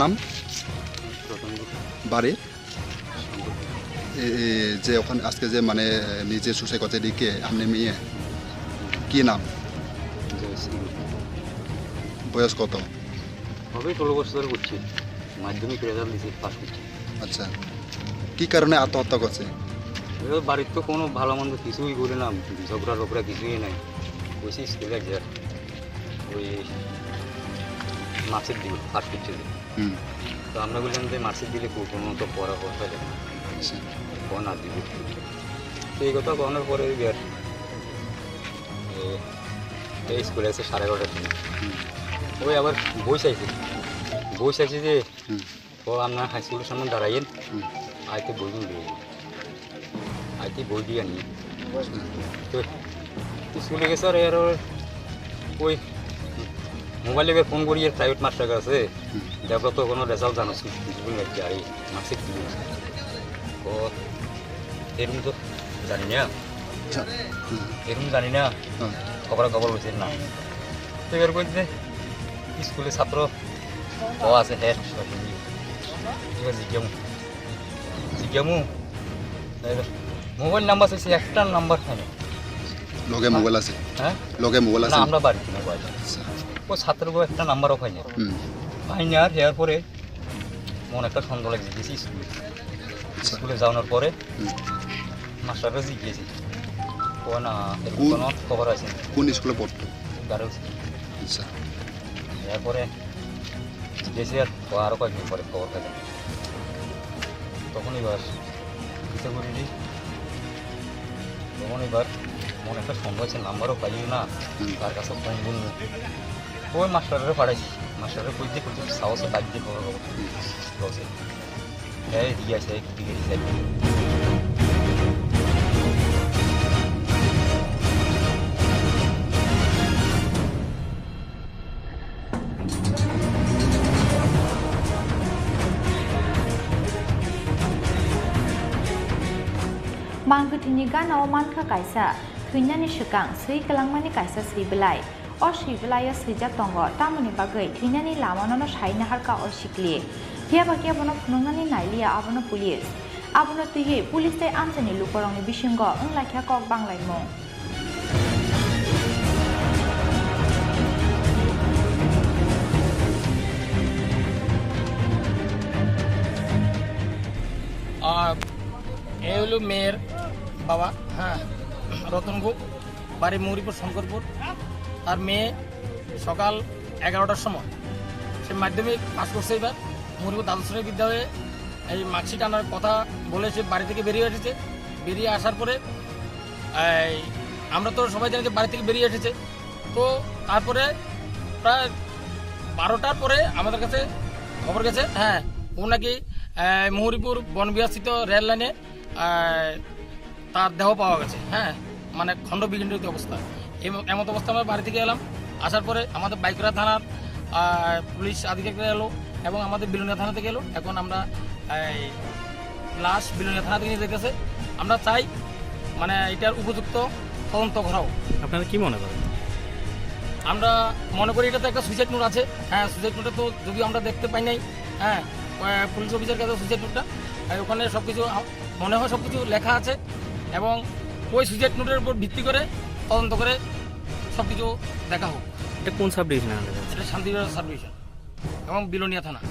নাম? বাড়ি? যে ওখানে আজকে যে মানে নিজে সুসাইড করছে দিকে আপনি মেয়ে কি নাম? বয়স কত হবে? 16 বছর করছি, মাধ্যমিক রেজাল্ট দিয়েছি, পাস করছি। আচ্ছা কি কারণে আত্মহত্যা করছে? বাড়ির তো কোনো ভালো মন্দ কিছুই করে না, ঝগড়া কিছুই নাই। বলছি স্কুলে যা ওই মার্কশিট দিল, পাস করছে। তো আমরা বললাম যে মার্কশিট দিলে কোনো তো পড়া করতে হবে কখন আর দিব। তো এই কথা কখনোর পরে বিয়ার এই স্কুলে আছে 11:30টার সময়। ওই আবার বই চাইছে যে ও আপনার হাই স্কুলের সামনে দাঁড়াইয়েন, আইতে বই দিয়ে আনি। তো স্কুলে গেছে আর এর ওই মোবাইলে ফোন করি প্রাইভেট মাস্টার আছে দেখো তো কোনো রেজাল্ট জানাচ্ছি আর এই মার্কশিট দিল ও এরকম তো জানি না, খবর হয়েছে না। তো এবার বলছে স্কুলে ছাত্র ও আছে হেড এবার জিজ্ঞামু মোবাইল নাম্বার চাইছে, একটা নাম্বার খাই লগে মোবাইল আছে? হ্যাঁ লগে মোবাইল আছে? আমরা বাড়িতে না পাই ও ছাত্রকে একটা নাম্বারও পাই না আর হেয়ার পরে মন একটা সন্দেহ লাগছে গেছি স্কুলে যাওয়ানোর পরে মাস্টাররা জিজ্ঞেছি ও না এরকম কোনো খবর আছে। কোন স্কুলে পড়তো? গার্লস। আচ্ছা এরপরে জিজ্ঞেছি আর আরও কয়েকদিন পরে খবর পেলাম, তখন এবার কিছু করিনি। তখন এবার মনে একটা সন্দেহ হয়েছে, নাম্বারও পাই না, তার কাছে ফোন বলল। ওই মাস্টাররা পাঠাইছি, মাস্টাররা কইতে সাহসে ডাক দিয়ে খবর বলছে হ্যাঁ দিয়ে আছে দিকে reside. Mangkutini ganao manka kaisa thuinani shukang sui kalangmani kaisa sibelai o sibelai sujak tongo tamoni bagai thuinani lamanono saina harka o sikli hia bakia bono phunungani nailia abono police abono tuhi police te amjani lukorongni bisingo unglakhya kok banglai mong এ হলো মেয়ের বাবা, হ্যাঁ রতন গুপ, বাড়ি মৌরিপুর শঙ্করপুর। আর মেয়ে সকাল 11টার সময় সে মাধ্যমিক pass করছে, এবার মৌরিপুর দ্বাদশ শ্রেণী বিদ্যালয়ে এই মার্কশিট আনার কথা বলে সে বাড়ি থেকে বেরিয়ে এসেছে। বেরিয়ে আসার পরে আমরা তো সবাই জানি যে বাড়ি থেকে বেরিয়ে এসেছে। তো তারপরে প্রায় 12টার পরে আমাদের কাছে খবর গেছে, হ্যাঁ ও নাকি মৌরিপুর বনবিহারস্থিত রেল লাইনে তার দেহ পাওয়া গেছে, হ্যাঁ, মানে খণ্ড বিখণ্ডিত অবস্থা। এমত অবস্থা আমরা বাড়ি থেকে এলাম, আসার পরে আমাদের বাইকুড়া থানার পুলিশ আধিকারিকরা এলো এবং আমাদের বিলোনিয়া থানা থেকে এলো। এখন আমরা লাশ বিলোনিয়া থানা থেকে নিয়ে যেতেছে। আমরা চাই মানে এটার উপযুক্ত তদন্ত করাও। আপনারা কি মনে করেন? আমরা মনে করি এটা তো একটা সুইসাইড নোট আছে, হ্যাঁ, সুইসাইড নোটে তো যদিও আমরা দেখতে পাই নাই, হ্যাঁ, পুলিশ অফিসার কাছে সুইসাইড নোটটা, ওখানে সব কিছু মনে হয় সব কিছু লেখা আছে এবং ওই সুইসাইড নোটের উপর ভিত্তি করে তদন্ত করে সব কিছু দেখা হোক। এটা কোন সাব ডিভিশনে? এটা শান্তিবাজার সাব ডিভিশন এবং বিলোনিয়া থানা।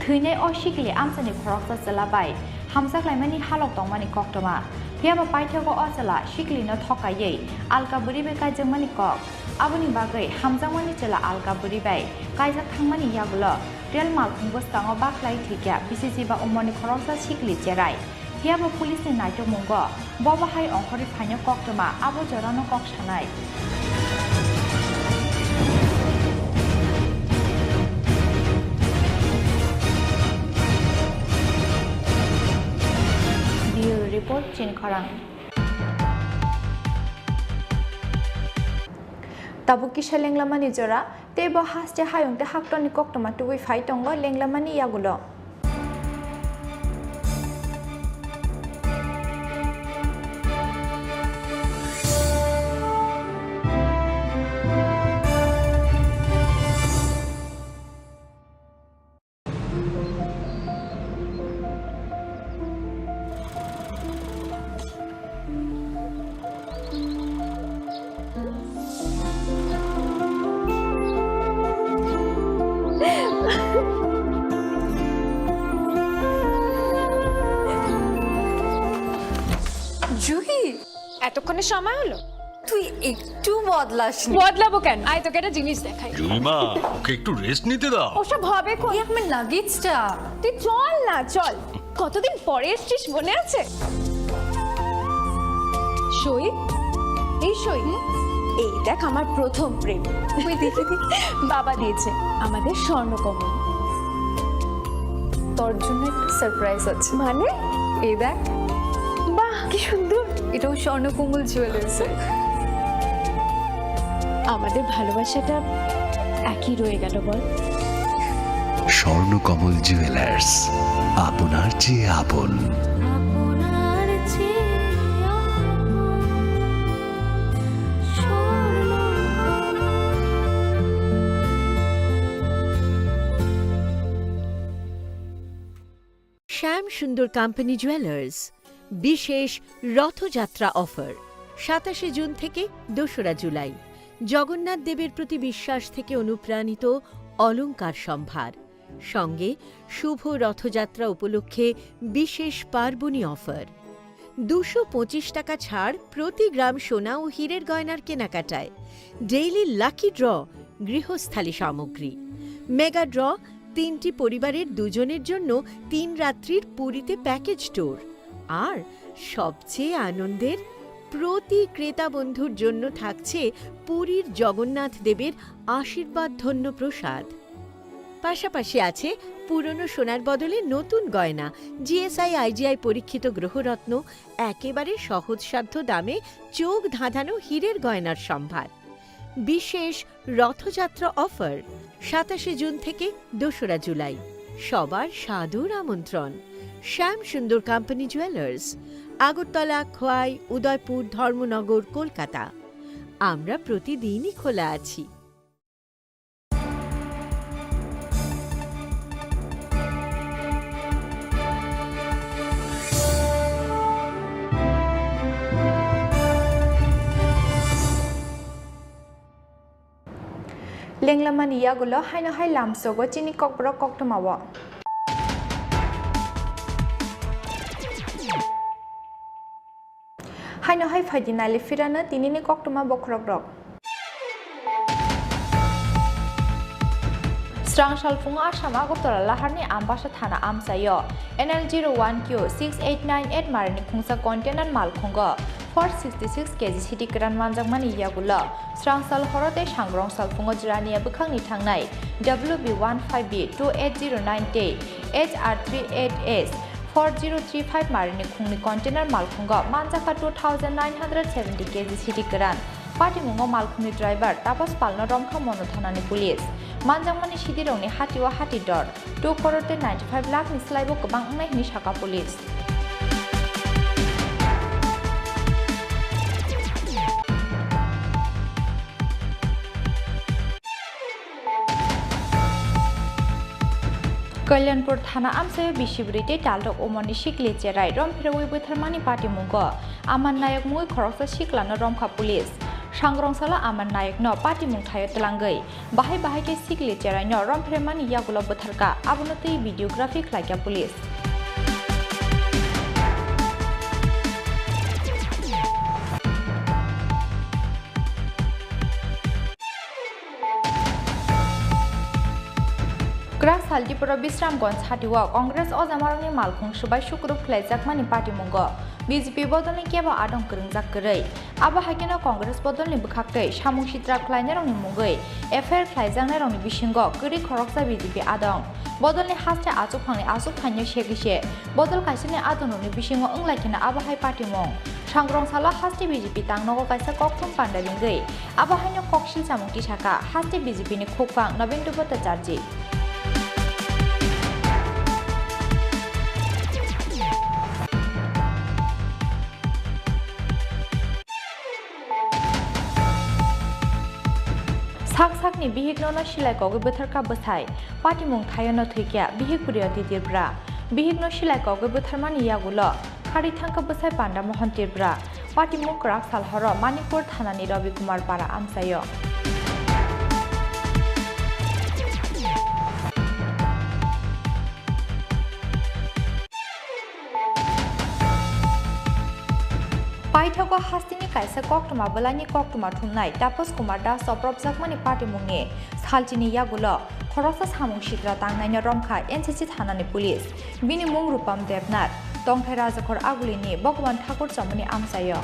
थैनाय अशिकलि आमसानि खरकसा चलाबाय हामजाख्लायमानि हालक दंमानि कक्टमा हियाबा पाइथागो अचला शिकलिनो थकायै आलकाबुरि बे कायजोंमानि कक आबुनि बागै हामजामानि चला आलकाबुरि बाय कायजा थांमानि यागुलो रेल मालखुंबो सांगो बाख्लाय थिक्या बिसिसिबा उमरनि खरकसा शिकलि जेराय हियाबा पुलिसनि नायतो मुंगो बबाहाय अंखरि फाइनो कक्टमा आबो जरानो कक सानाय report Chin Kharang. Tabuki Lenglamani Jora, Tebo has the high on the Haktoni Koktoma to we fight on Lenglamani Yagulo. Juhi, এতক্ষণে সময় হলো? তুই একটু বদলাসনি। বদলাবো কেন? আয় তোকে একটা জিনিস দেখাই। জুইমা, ওকে একটু রেস্ট নিতে দাও। ওসব হবে কোন? এই আমার লাগেজটা। তুই চল না, চল। কতদিন পরে এসেছিস, মনে আছে? সই, এই সই, এই দেখ আমার প্রথম প্রেম। তুই দেখে বাবা দিয়েছে আমাদের স্বর্ণকমল। তোর জন্য একটা সারপ্রাইজ আছে। মানে? এই দেখ। বাহ, কি সুন্দর। এটাও স্বর্ণকমল জুয়েলার্সে। আমাদের ভালোবাসাটা একই রয়ে গেল বল। স্বর্ণকমল জুয়েলার্স, আপনার চেয়ে আপন। শ্যাম সুন্দর কোম্পানি জুয়েলার্স বিশেষ রথযাত্রা অফার 27 জুন থেকে 2রা জুলাই। জগন্নাথ দেবের প্রতি বিশ্বাস থেকে অনুপ্রাণিত অলংকার সম্ভার, সঙ্গে শুভ রথযাত্রা উপলক্ষে বিশেষ পার্বণী অফার। 225 টাকা ছাড় প্রতি গ্রাম সোনা ও হীরের গয়নার কেনাকাটায়। ডেইলি লাকি ড্র গৃহস্থালী সামগ্রী। মেগা ড্র 3টি পরিবারের 2 জনের জন্য 3 রাত্রির পুরীতে প্যাকেজ ট্যুর। আর সবচেয়ে আনন্দের, প্রতি ক্রেতা বন্ধুর জন্য থাকছে পুরীর জগন্নাথ দেবের আশীর্বাদ ধন্য প্রসাদ। পাশাপাশি আছে পুরনো সোনার বদলে নতুন গয়না, জিএসআই আইজিআই পরীক্ষিত গ্রহরত্ন, একেবারে সহজসাধ্য দামে চোখ ধাঁধানো হীরের গয়নার সম্ভার। বিশেষ রথযাত্রা অফার 27 জুন থেকে 2রা জুলাই। সবার সাদর আমন্ত্রণ। শ্যাম সুন্দর কোম্পানি জুয়েলার্স, আগরতলা, খোয়াই, উদয়পুর, ধর্মনগর, কলকাতা। আমরা প্রতিদিনই খোলা আছি। Lenglaman yagulo haino hai lamsogo chini kokborok koktomawo. Haino hai faidinali firana tinini koktoma bokrogrok. Strang shalfunga asama goptora laharni ambasha thana amsayo NL01Q 6898 marani khungsa container malkhungo 466 kg city gran manjangmani yagulo srangsal horote sangrong salfungo jirania bukhangni thangnai WB15B 28098 HR38S 4035 marini khungni container malkhungo manjaka 2970 kg city gran Party mungo malkhungni driver tapos palno romkha mono thanani police manjangmani sidirongni hatiwa hati dor 2 crore 95 lakh ni slaibo gobang ngai ni saka police Kalyanpur Thana Amsayo Bishibrite Talok Omoni Shikli Cherai Romphiroi Butharmani Party Mungo Aman Nayak Mui Khoroksa Shiklana Romkha Police Sangrongsala Aman Nayak no Party Mung Thayo Telangai Bahai Bahai ke Shikli Cherai no Romphirmani Yagulo Butharka Abunoti Videography Klaika Police Kras Haltipura Bisramganj Hatiwa Congress Ozamarani Malkhung Subai Shukru Khilaijakmani Party Mungo BJP Bodolni Keba Adong Kringjak Grai Aba Hakena Congress Bodolni Bukhaktei Samung Sitra Khlainarongni Mungoi Affair Khlaijangnarongni Bisingo Gri Khoroksa BJP Adong Bodolni Haste Azukhangni Azukhanyo Shegise Bodol Kaisini Adononi Bisingo Unglaikena Aba Hai Party Mung Sangrongsala Haste BJP Tangnogo Kaisa Kokthum Pandaringai Aba Haino Kokshil Samung Tisaka Haste BJP ni Khukfang Nabindu Bhattacharji Sakni bihigno silai kogi butharka bethai party mung thayono thikya bihigpuriya titirpra bihigno silai kogi butharmani yagulo khari thangka bethai panda mohan tirpra party mung krak salhoro manipur thanani Ravi Kumar para amsayo Paithako hastini kaisa koktuma balani koktuma thumnai Tapos Kumar Das Soprop Jakmani Party Mungi Salchini Yagulo Khoroksa Samung Shitra Tangnai Romkha NCC Thanani Police Bini Mung Rupam Devnath Tongthai Rajakor Agulini Bhagwan Thakur Chamani Amsayo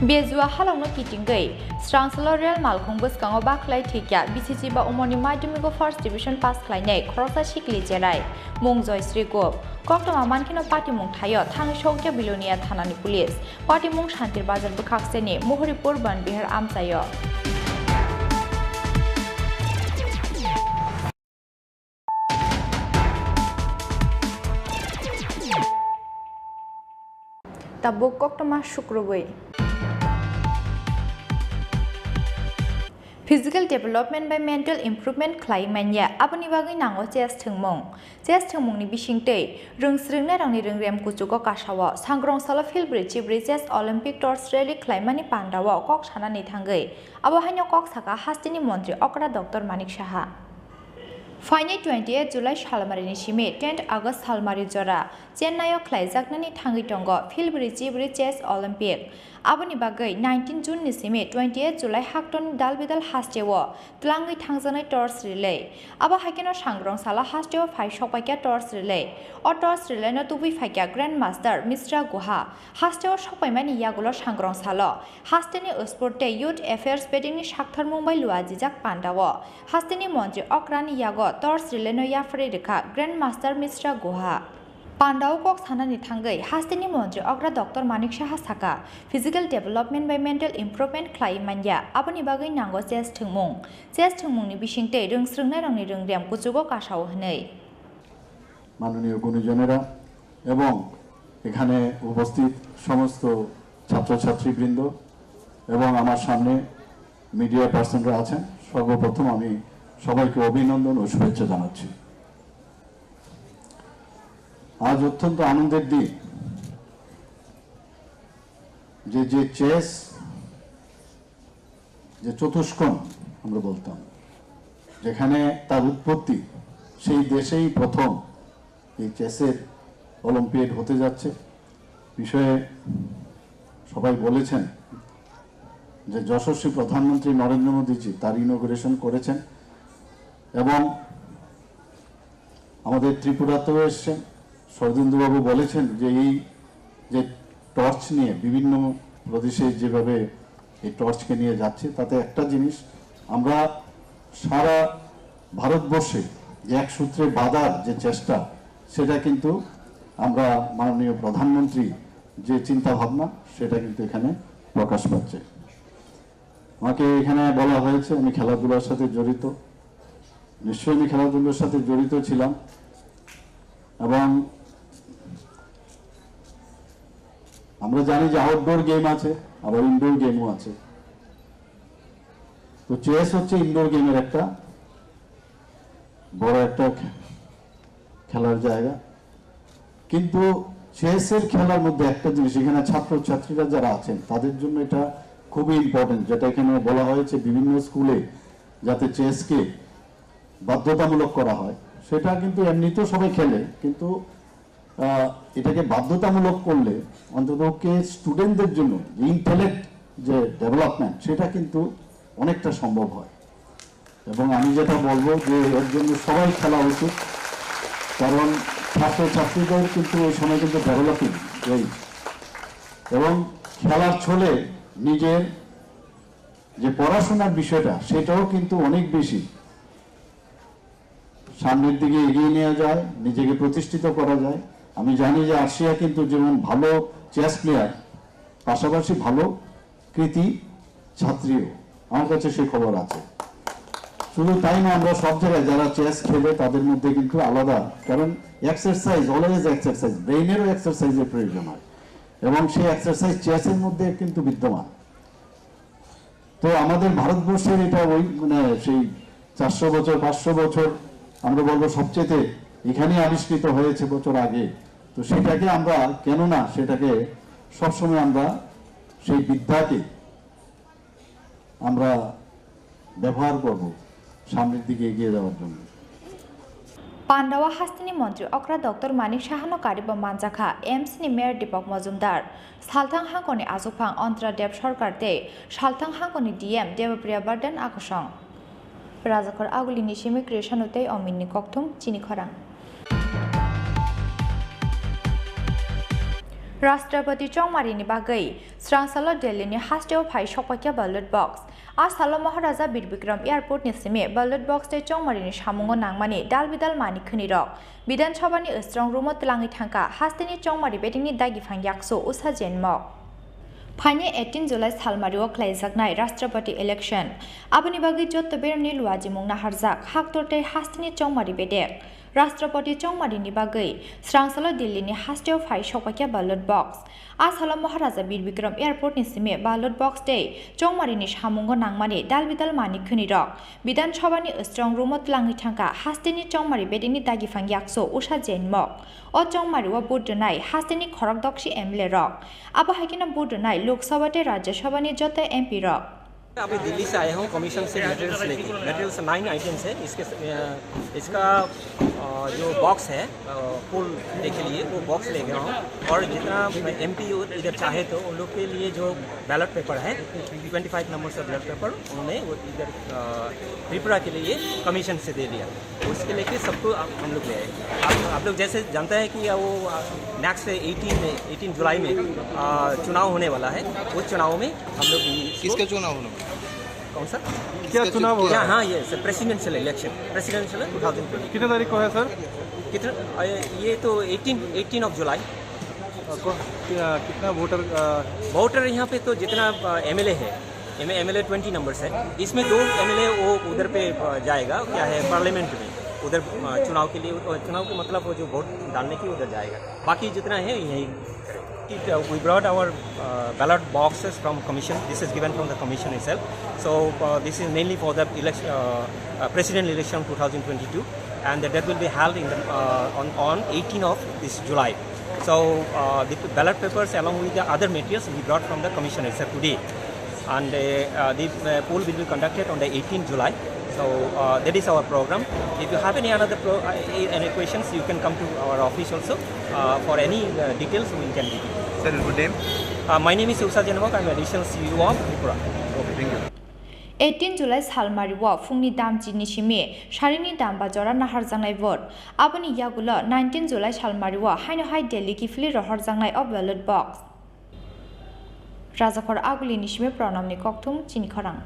Bezua halongno kitingai Strangsalo Real Malkhung Buskango Baklai Thikya BCC ba Umoni Madhyamiko First Division Pass Khlainai Khoroksa Shikli Cherai Mung Joyশ্রী Gop Koktoma Mankino Party Mung Thayo Thang Shokya Bilonia Thanani Police Party Mung Shantir Bazar Bukhakseni Mohoripur Ban Bihar Amsayo Tabuk Koktoma Shukrubui Physical development by mental improvement Klaimanya Abani Bagai Nango Chess Thungmung ni Bishingtei Rungsringnai Rangni Ringrem Kuchuko Kashawa Sangrong Sala Field Bridge Chess Olympic Torch Rally Klaimani Pandawa Kok Chanani Thangai Abahanyo Kok Saka Hastini Montri Okra Dr. Manik Shaha Final 28 July Shalmarini Shime 10 August Salmari Jora Chennai Klaijaknani Thangi Tongo Field Bridge Chess Olympic Abani Bagai 19 June Nisime 28 July Hakton Dalbidal Hastewo Tlangi Tangzanai Torch Relay Aba Hakeno Sangrong Sala Hastewo Phai Shokpaikya Torch Relay or Torch Relay no Tubi Fakya Grandmaster Mr. Guha Hastewo Shokpaimani Yagulo Sangrong Salo Hasteni Usporte Youth Affairs Bedini Shakthar Mumbai Luajijak Pandawo Hasteni Montri Okrani Yago Torch Relay no Yafredika Grandmaster Mr. Guha Pandau Kok Sanani Thangai Hastini Montri Okra Dr. Manik Shaha Saka Physical Development by Mental Improvement Klaimanya Abani Bagai Nango Chess Thungmung ni Bishingtei Rungsringnai Rangni Ringrem Kuchugo Kashao Hnei মাননীয় গুণীজনেরা এবং এখানে উপস্থিত সমস্ত ছাত্রছাত্রীবৃন্দ এবং আমার সামনে media পার্সনরা আছেন সর্বপ্রথম আমি সবাইকে অভিনন্দন ও শুভেচ্ছা জানাচ্ছি আজ অত্যন্ত আনন্দের দিন যে চেস যে চতুষ্কোণ আমরা বলতাম যেখানে তার উৎপত্তি সেই দেশেই প্রথম এই চেসের অলিম্পিয়াড হতে যাচ্ছে বিষয়ে সবাই বলেছেন যে যশস্বী প্রধানমন্ত্রী নরেন্দ্র মোদীজি তার ইনোগ্রেশন করেছেন এবং আমাদের ত্রিপুরাতেও এসছেন। শরদিন্দুবাবু বলেছেন যে এই যে টর্চ নিয়ে বিভিন্ন প্রদেশে যেভাবে এই টর্চকে নিয়ে যাচ্ছে, তাতে একটা জিনিস আমরা সারা ভারতবর্ষে যে এক সূত্রে বাঁধার যে চেষ্টা, সেটা কিন্তু আমরা মাননীয় প্রধানমন্ত্রী যে চিন্তা ভাবনা, সেটা কিন্তু এখানে প্রকাশ পাচ্ছে। আমাকে এখানে বলা হয়েছে আমি খেলাধুলার সাথে জড়িত। নিশ্চয়ই আমি খেলাধুলার সাথে জড়িত ছিলাম এবং আমরা জানি যে আউটডোর গেম আছে, আবার ইনডোর গেমও আছে। তো চেস হচ্ছে ইনডোর গেমের একটা বড় একটা খেলার জায়গা, কিন্তু চেসের খেলার মধ্যে একটা জিনিস, এখানে ছাত্রছাত্রীরা যারা আছেন তাদের জন্য এটা খুবই ইম্পর্টেন্ট, যেটা এখানে বলা হয়েছে বিভিন্ন স্কুলে যাতে চেসকে বাধ্যতামূলক করা হয়। সেটা কিন্তু এমনিতেও সবাই খেলে, কিন্তু এটাকে বাধ্যতামূলক করলে অন্ততপক্ষে স্টুডেন্টদের জন্য ইন্টেলেক্ট যে ডেভেলপমেন্ট, সেটা কিন্তু অনেকটা সম্ভব হয়। এবং আমি যেটা বলবো যে এর জন্য সবাই খেলা উচিত, কারণ ছাত্রছাত্রীদের কিন্তু ওই সময় কিন্তু ডেভেলপিং এই, এবং খেলার ছলে নিজের যে পড়াশোনার বিষয়টা সেটাও কিন্তু অনেক বেশি সামনের দিকে এগিয়ে নেওয়া যায়, নিজেকে প্রতিষ্ঠিত করা যায়। আমি জানি যে আর্শিয়া কিন্তু যেমন ভালো চেস প্লেয়ার, পাশাপাশি ভালো কৃতি ছাত্রীও, আমার কাছে সেই খবর আছে। শুধু তাই না, আমরা সব জায়গায় যারা চেস খেলে তাদের মধ্যে কিন্তু আলাদা, কারণ এক্সারসাইজ অলওয়েজ এক্সারসাইজ, ব্রেইনেরও এক্সারসাইজের প্রয়োজন হয় এবং সেই এক্সারসাইজ চেসের মধ্যে কিন্তু বিদ্যমান। তো আমাদের ভারতবর্ষের এটা ওই মানে সেই 400 বছর 500 বছর আমরা বলবো সবচেয়ে এখানে আবিষ্কৃত হয়েছে বছর আগে। তো সেটাকে আমরা কেন না সেটাকে সবসময় আমরা সেই বিদ্যাকে আমরা ব্যবহার করব সামনের দিকে এগিয়ে যাওয়ার জন্য। পান্ডাওয়া হাস্তিনি মন্ত্রী অক্রা ডক্টর মানিক সাহানো কারিব মানজাখা এমসিনি মেয়র দীপক মজুমদার সালথাং হাঙ্কনি আজুফাং অন্ত্রাদেব সরকার দে সালথাং হাঙ্কনি ডিএম দেবপ্রিয়া বার্ডেন আকর্ষণ রাজাখর আগুলিনি সিমি ক্রিয়েশনতে অমিননি ককথুম চিনি খরাং। राष्ट्रपति चौमारिनी बागै स्रांसाल दिल्लीनि हास्टेव फाइ सपाक्या बैलेट बक्स आसाल महाराजा बीर बिक्रम एयारपोर्ट निसिमे बैलेट बक्स ते चौमारिनी सामुंगो नांगमानि दाल बिदाल मानि खनिरक विधानसभानि स्ट्रं रूमो तलाङि थांका हास्टेनि चौमारि बेटिंनि दागिफां याक्सो उसा जेनमक फाइने 18 जुलाई सालमारिओ ख्लाइजाकनाय राष्ट्रपति इलेक्शन आबनि बागै जत्तबेरनि लुवाजिमुं नाहारजाक हाक्तरते हास्टेनि चौमारि बेदेक राष्ट्रपति चौमारिनी बागै स्रांसाल दिल्लीनि हास्टेव फाइ सपाक्या बैलेट बक्स आसाल महाराजा बीर बिक्रम एयारपोर्ट निसिमे बैलेट बक्स दे चौमारिनी सामुंगो नांगमानि दाल बिदाल मानि खनिरक विधानसभानि स्ट्रं रूमो तलाङि थांका हास्टेनि चौमारि बेदेनि दागिफां याक्सो उषा जैनमक अ चौमारिओ बुधनाय हास्टेनि खरक दक्षी एमएलए रक आबाहाकिना बुधनाय लोकसभाते राज्यसभानि जत एमपी रक। अभी दिल्ली से आया हूँ कमीशन से मटेरियल्स लेके। मटेरियल्स 9 आइटम्स है। इसका जो बॉक्स है पुल के लिए वो बॉक्स ले गया हूँ और जितना एमपी इधर चाहे तो उन लोग के लिए जो बैलेट पेपर है 25 नंबर से बैलेट पेपर उन्होंने वो इधर त्रिपुरा के लिए कमीशन से दे दिया। उसके लेके सबको हम लोग ले आए। आप लोग जैसे जानते हैं कि वो नेक्स्ट 18 जुलाई में चुनाव होने वाला है। उस चुनाव में हम लोग किसका चुनाव होना? कौन सा क्या चुनाव होगा? हाँ ये प्रेसिडेंशियल इलेक्शन 2020। कितने तारीख को है सर? कितना ये तो 18 ऑफ जुलाई। कितना वोटर यहाँ पे तो जितना एमएलए है एमएलए 20 नंबर्स है। इसमें 2 एमएलए वो उधर पे जाएगा, क्या है पार्लियामेंट में उधर चुनाव के लिए। चुनाव का मतलब वो जो वोट डालने की उधर जाएगा। बाकी जितना है यही we brought our ballot boxes from commission. This is given from the commission itself. So this is mainly for the election, president election 2022, and that will be held in the, on 18 of this July. So the ballot papers along with the other materials we brought from the commission itself today, and the poll will be conducted on the 18th July. So that is our program. If you have any other any questions, you can come to our office also for any details we can give you. Sir, good name? My name is Ursa Janamok. I'm additional CEO of Tripura. Okay, thank you. 18 जुलाई सालमारिव फुंनि दाम जिनिसिमि सारिनि दाम बाजरा नाहार जांनाय भट आबनि यागुल 19 जुलाई सालमारिव हाइनो high Delhi किफिलि रहर जांनाय of ballot बक्स राजाखर आगुलि निसिमे प्रणामनि कक्थुम चिनिखरां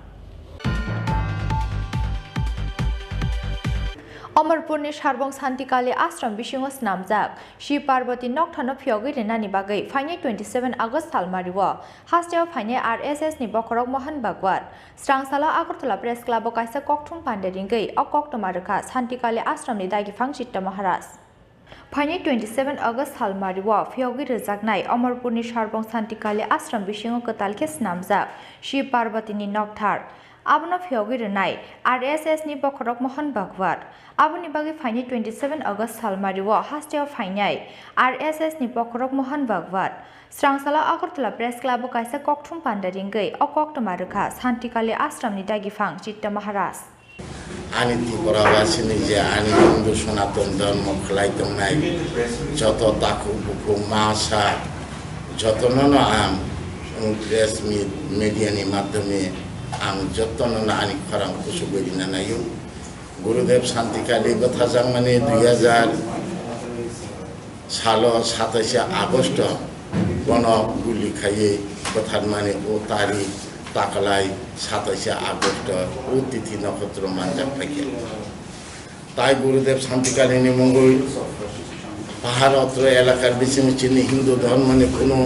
अमरपुरनि सारबं शान्तिकाली आश्रम बिसिङो स्नामजाक शिव पार्वती नक्थानो फियगै रेनानि बागै फाइने 27 August सालमारिव हास्टेव फाइने RSS नि बखरक Mohan Bagwar स्रांसाला Agartala press क्लाबो काइसा कक्थुम पान्डेरिंगै अकक्टमारखा शान्तिकाली आश्रमनि दागिफां चित्त महाराज फाइने 27 August सालमारिव फियगै रोजाकनाय अमरपुरनि सारबं शान्तिकाली आश्रम बिसिङो कतालखे स्नामजाक Shiv पार्वतीनि नक्थार आबनो फियगै रेनाय RSS नि बखरक मोहन बागवार आबनि बागै फाइने 27 आगस्ट सालमारिव हास्टेव फाइनाय आरएसएस नि बखरक मोहन बागवार स्रांसाला आगरतला प्रेस क्लाबो काइसा कक्थुम पान्डारिंगै अकक्टमारखा शान्तिकाली आश्रमनि दागिफां चित्त महाराज आनि त्रिपुरावासिनि जे आनि हिन्दु सनातन धर्म खलायदोंनाय जत दाखु बुखु मासा जतननो आं प्रेस मिडियानि माध्यमे आं जतननो आनि खरां कुसुबेरिना नायो गुरुदेव शान्तिकाली गथाजां माने 2000 साल 27 आगस्ट गण गुली खाइए गथार माने ओ तारिख ताकलाई 27 आगस्ट ओ तिथि नक्षत्र मानजाक फाइके ताई गुरुदेव शान्तिकाली नि मंगल पाहाड़ अत्र एलाकार बिसिम चिनि हिंदू धर्म ने कोनो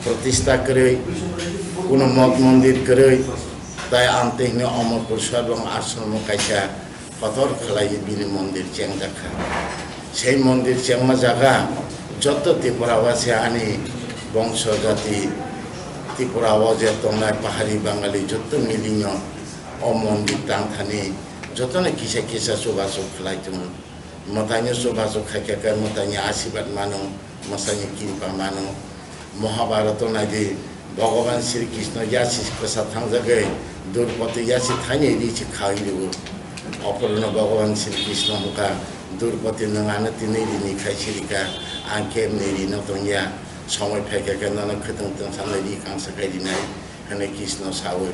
प्रतिष्ठा करे कोनो मठ मंदिर करे ताई आंते ने अमरपुर सर्वं आश्रम काइसा पथर खलाई बिनि मंदिर चेंजाखा সেই मंदिर चेंमा जागा जत त्रिपुरावासी आनी वंश जाति त्रिपुरावाजे तंनाय पाहाड़ी बांगाली जत मिलिनो अ मंदिर तांथानी जतने किसा किसा सुबासु खलाइतुम मताइने सुबासु खाइखाका मताइने आशीर्वाद मानो मसाइने कृपा मानो महाभारत नायदि भगवान श्री कृष्ण यासी कसा थांजागे दुर्पति यासी थाइने रिछि खाइलु अपरनो भगवान श्री कृष्ण मुका दुर्पति नङानो तिनैरिनि खाइसिरिका आंखे नेरिनो तंया समय फाइखाका नन खतंतन सानैरि कांसा गाइदिनाय हने कृष्ण सावो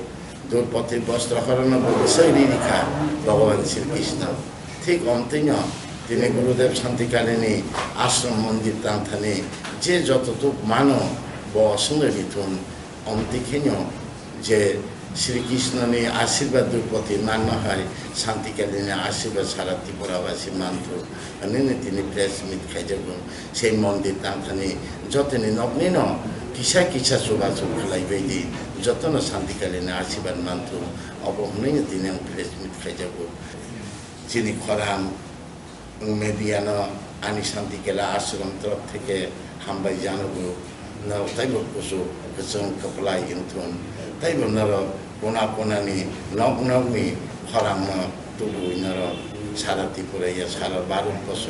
दुर्पति वस्त्र हरण बसैरिखा भगवान श्री कृष्ण ठीक अंतिम तिनी गुरुदेव शान्तिकालिनी आश्रम मंदिर तांथाने जे जतटुक मानो बसुंदरिथुन अंतिखेनो जे श्री कृष्ण ने आशीर्वाद दुर्पति मानना है शान्तिकालिनी आशीर्वाद सारा त्रिपुरावासी मानथो अने तिनी प्रेस मिट खाइजगो से मंदिर तांथाने जतने नग्ने न किसा किसा सुबासु खलाइबायदि जतन शान्तिकालिनी आशीर्वाद मानथो अब हुनै तिनी प्रेस मिट खाइजगो चिनी खराम मेडियानो आनी शान्तिकाला आश्रम तरफ থেকে हामबाय जानगो न ताइबो कुसु गोसों कपलाय इनथुन ताइबो नर कोना कोनानि नगनगनि खराम तुबु नर सारा त्रिपुराया सारा भारतबर्ष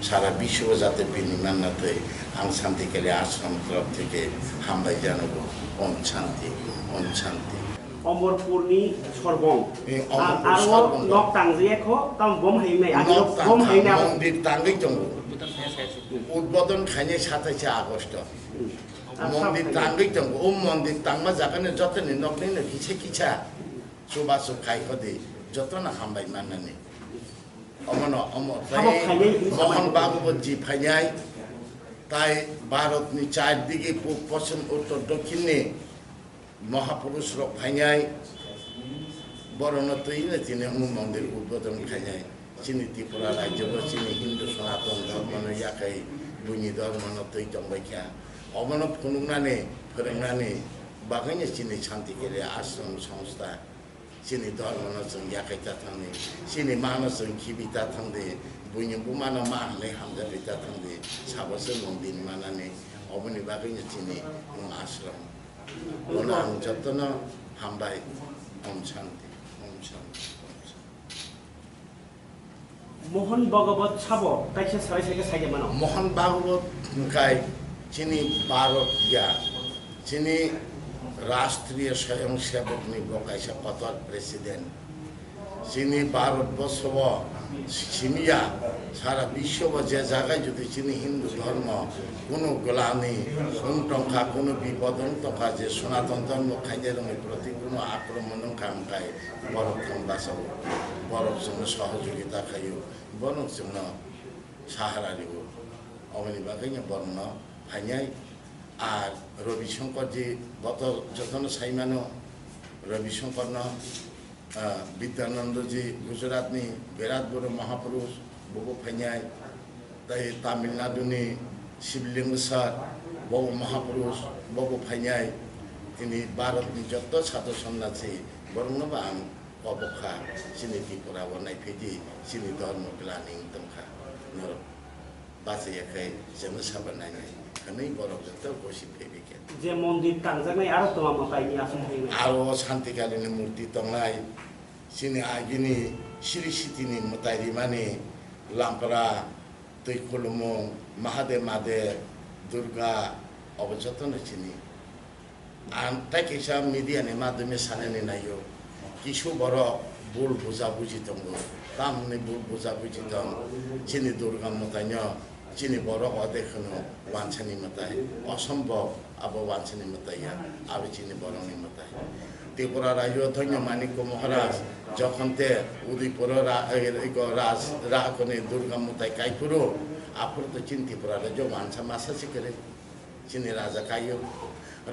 सारा विश्व जाते बिनि माननाथै आं शान्तिकाला आश्रम तरफ থেকে हामबाय जानगो ओम शान्ति ओम शान्ति अमरपुरनि सरबं आरो नक तांजेखो ताम बम हैनाय आरो बम हैनाय मंदिर तांगै दङ उद्বোधन खाइने 27 आगस्ट मंदिर तांगै दङ ओ मंदिर तांमा जागाने जतने नक्ने किछे किछा सुबासु खाइखदि जतना हामबाय माननानै अमन अमर मोहन भागवत जी फाइनाय ताई भारतनि चारदिगे पूर्व पश्चिम उत्तर दक्षिणनि महापुरुष रक फाइनाय बरन तैने तिने मंदिर उद्বোधन खाइनाय चिनी त्रिपुरा राज्य चिनी हिंदू सनातन धर्म याकै बुनि धर्म तै दंबायखा अमन फुनुंनानै फोरोंनानै बागैनो चिनी शान्तिकाली आश्रम संस्था चिनी धर्म जों याखैता थांनि चिनी मानसजों खिबिता थांदे बुनिबो मानो मा होननाय हामजाबिता थांदे साबासो मंदिर मानानै अबनि बागैनो चिनी आश्रम ओना आं जतन हामबाय ओम शान्ति ओम शान्ति मोहन भागवत साबो काइसे सराय साइके साइके मानो मोहन भागवत काय चिनी भारत या चिनी राष्ट्रीय स्वयंसेवक नि बकाइसा पतर प्रेसिडेंट চিনি ভারতবর্ষ সিমিয়া সারা বিশ্ব যে জায়গায় যদি চিনি হিন্দু ধর্ম কোনো গ্লানি কোনো টঙ্কা কোনো বিপদ টঙ্কা যে সনাতন ধর্ম খাইতে রঙের প্রতি কোনো আক্রমণ কামকায় বরফ বাঁচাবো বরফ জন্য সহযোগিতা খাইও বরফ জন্য সাহারা দিব অমনি বাগাইয়া বর্ণ ফাইনাই আর রবিশঙ্কর যে গত যতন সাইমানো রবিশঙ্কর বিদ্যানন্দজি গুজরাতনি বিরাট বড় মহাপুরুষ ববু ফাইনাই তাই তামিলনাডুনি শিবলিঙ্গ স্যার ববু মহাপুরুষ ববু ফাইনাই তিনি ভারতনি যত সাধু সন্ন্যাসী বরংবা আं অবখা সিনি ত্রিপুরা বনাই ফেদি সিনি ধর্ম গ্লানি দমখা নর বাঁচাইয়াখাই जोंनो साबानायनाय खानै बरफ जत गसि फैबिके যে মন্দির টাংজানাই আরো তোমার মতাইনি আসুন आरो शान्तिकालिनी मूर्ति तंनाय सिनि आगिनि सिरि सितिनि मताइरि माने लामपरा दैखुलुमु महादेव मादेव दुर्गा अबजतन सिनि आं ताइकेसा मिडियानि माध्यमे सानानि नायो किसु बर बुल बुजा बुजि दंगो तामनि बुल बुजा बुजि दं सिनि दुर्गा मताइनो চিনি বড় অদেখনো ওয়ানসানি মতাই অসম্ভব আবো ওয়ানসানি মতাইয়া আবে চিনি বড়নি মতাই ত্রিপুরা রাজ্য ধন্য মানিক্য মহারাজ যখন তে উদয়পুর রাজ রাকনে দুর্গা মতাই কাইপুরো আফর তো চিন ত্রিপুরা রাজ্য ওয়ানসা মাসাসি করে চিনি রাজা কাইও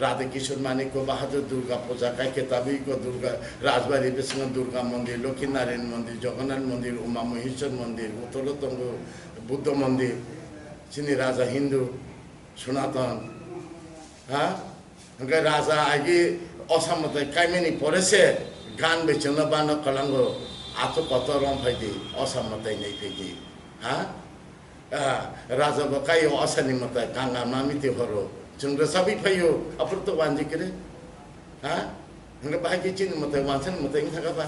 রাধে কিশোর মানিক্য বাহাদুর দুর্গা পূজা কাইকে তাবিক দুর্গা রাজবাড়ি বেসঙ্গ দুর্গা মন্দির লক্ষ্মীনারায়ণ মন্দির জগন্নাথ মন্দির উমা মহেশ্বর মন্দির উত্তরতঙ্গ বুদ্ধ মন্দির চিনি রাজা হিন্দু সনাতন হ্যাঁ রাজা আগে অসামতে কাইমেনি পড়েছে গান বেচন বান কলাঙ্গ আত কত রং ফাইদি অসামতে নেই ফেদি হ্যাঁ রাজা বকাই অসানি মতে গাঙ্গা মামিতে হরো जोंग्रा साबि फैयो अपर तो वांजी करे हाँ हंगे बाहर की चीन मते वांसन मते इन थका बा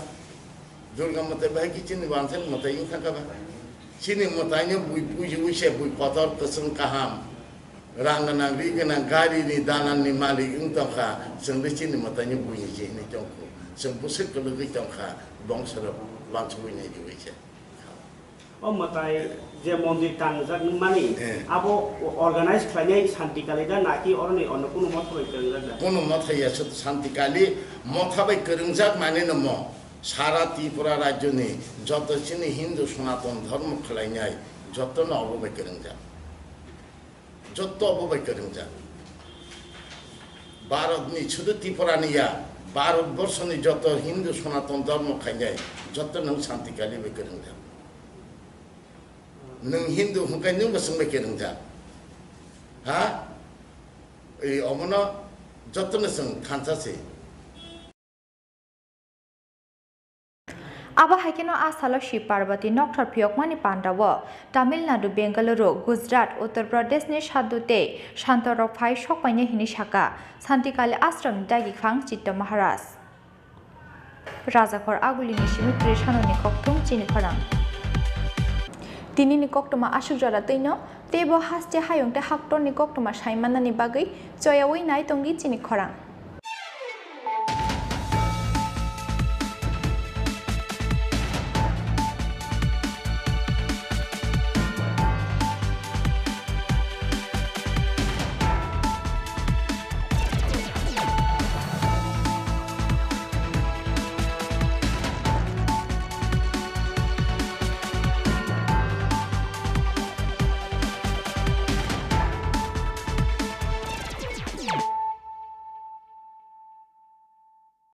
दुर्गा मते बाहर की चीन वांसन मते इन थका बा चीन मते ने बुई बुई बुई से बुई पतर कसम कहाम रांगना रीगना गाड़ी नि दाना नि माली इन तका जोंग्रा चीन मते ने बुई जे ने जोंको जों बुसे कल गई तका बंसर वांसुई ने दिवे ও মতাই যে মন্দির টাংজাক মানে আবো অর্গানাইজ খাইনাই শান্তিকালী দা নাকি অরনি অন্য কোনো মত হই করংজাক কোনো মত হইয়া সত শান্তিকালী মথাবাই করংজাক মানে নম সারা ত্রিপুরা রাজ্যনি যত চিনি হিন্দু সনাতন ধর্ম খাইনাই যত ন অববাই করংজাক যত অববাই করংজাক ভারতনি শুধু ত্রিপুরা নিয়া ভারতবর্ষনি যত হিন্দু সনাতন ধর্ম খাইনাই যত নং শান্তিকালী বাই করংজাক नों हिंदू हुंखाय नों बसंबाय केरंजा हा ए अमनो जतन जों थानसासे आबा हाइकेनो आसालो शिव पार्वती नक्थर फियकमानि पान्डावो तामिलनाडु बेंगालुरु गुजरात उत्तर प्रदेश नि सादुते शान्तरक फाइ सकपाइने हिनि साका शान्तिकाली आश्रम दागिखां चित्त महाराज राजाखर आगुलिनि सिमित्रि साननि कक्थुम चिनि खरां तिनि कक्टमा आसुक जरा तैनो तेबो हास्ते हायंते हाक्टरनि कक्टमा साइमानानि बागै जयावै नाय तंगि चिनि खरां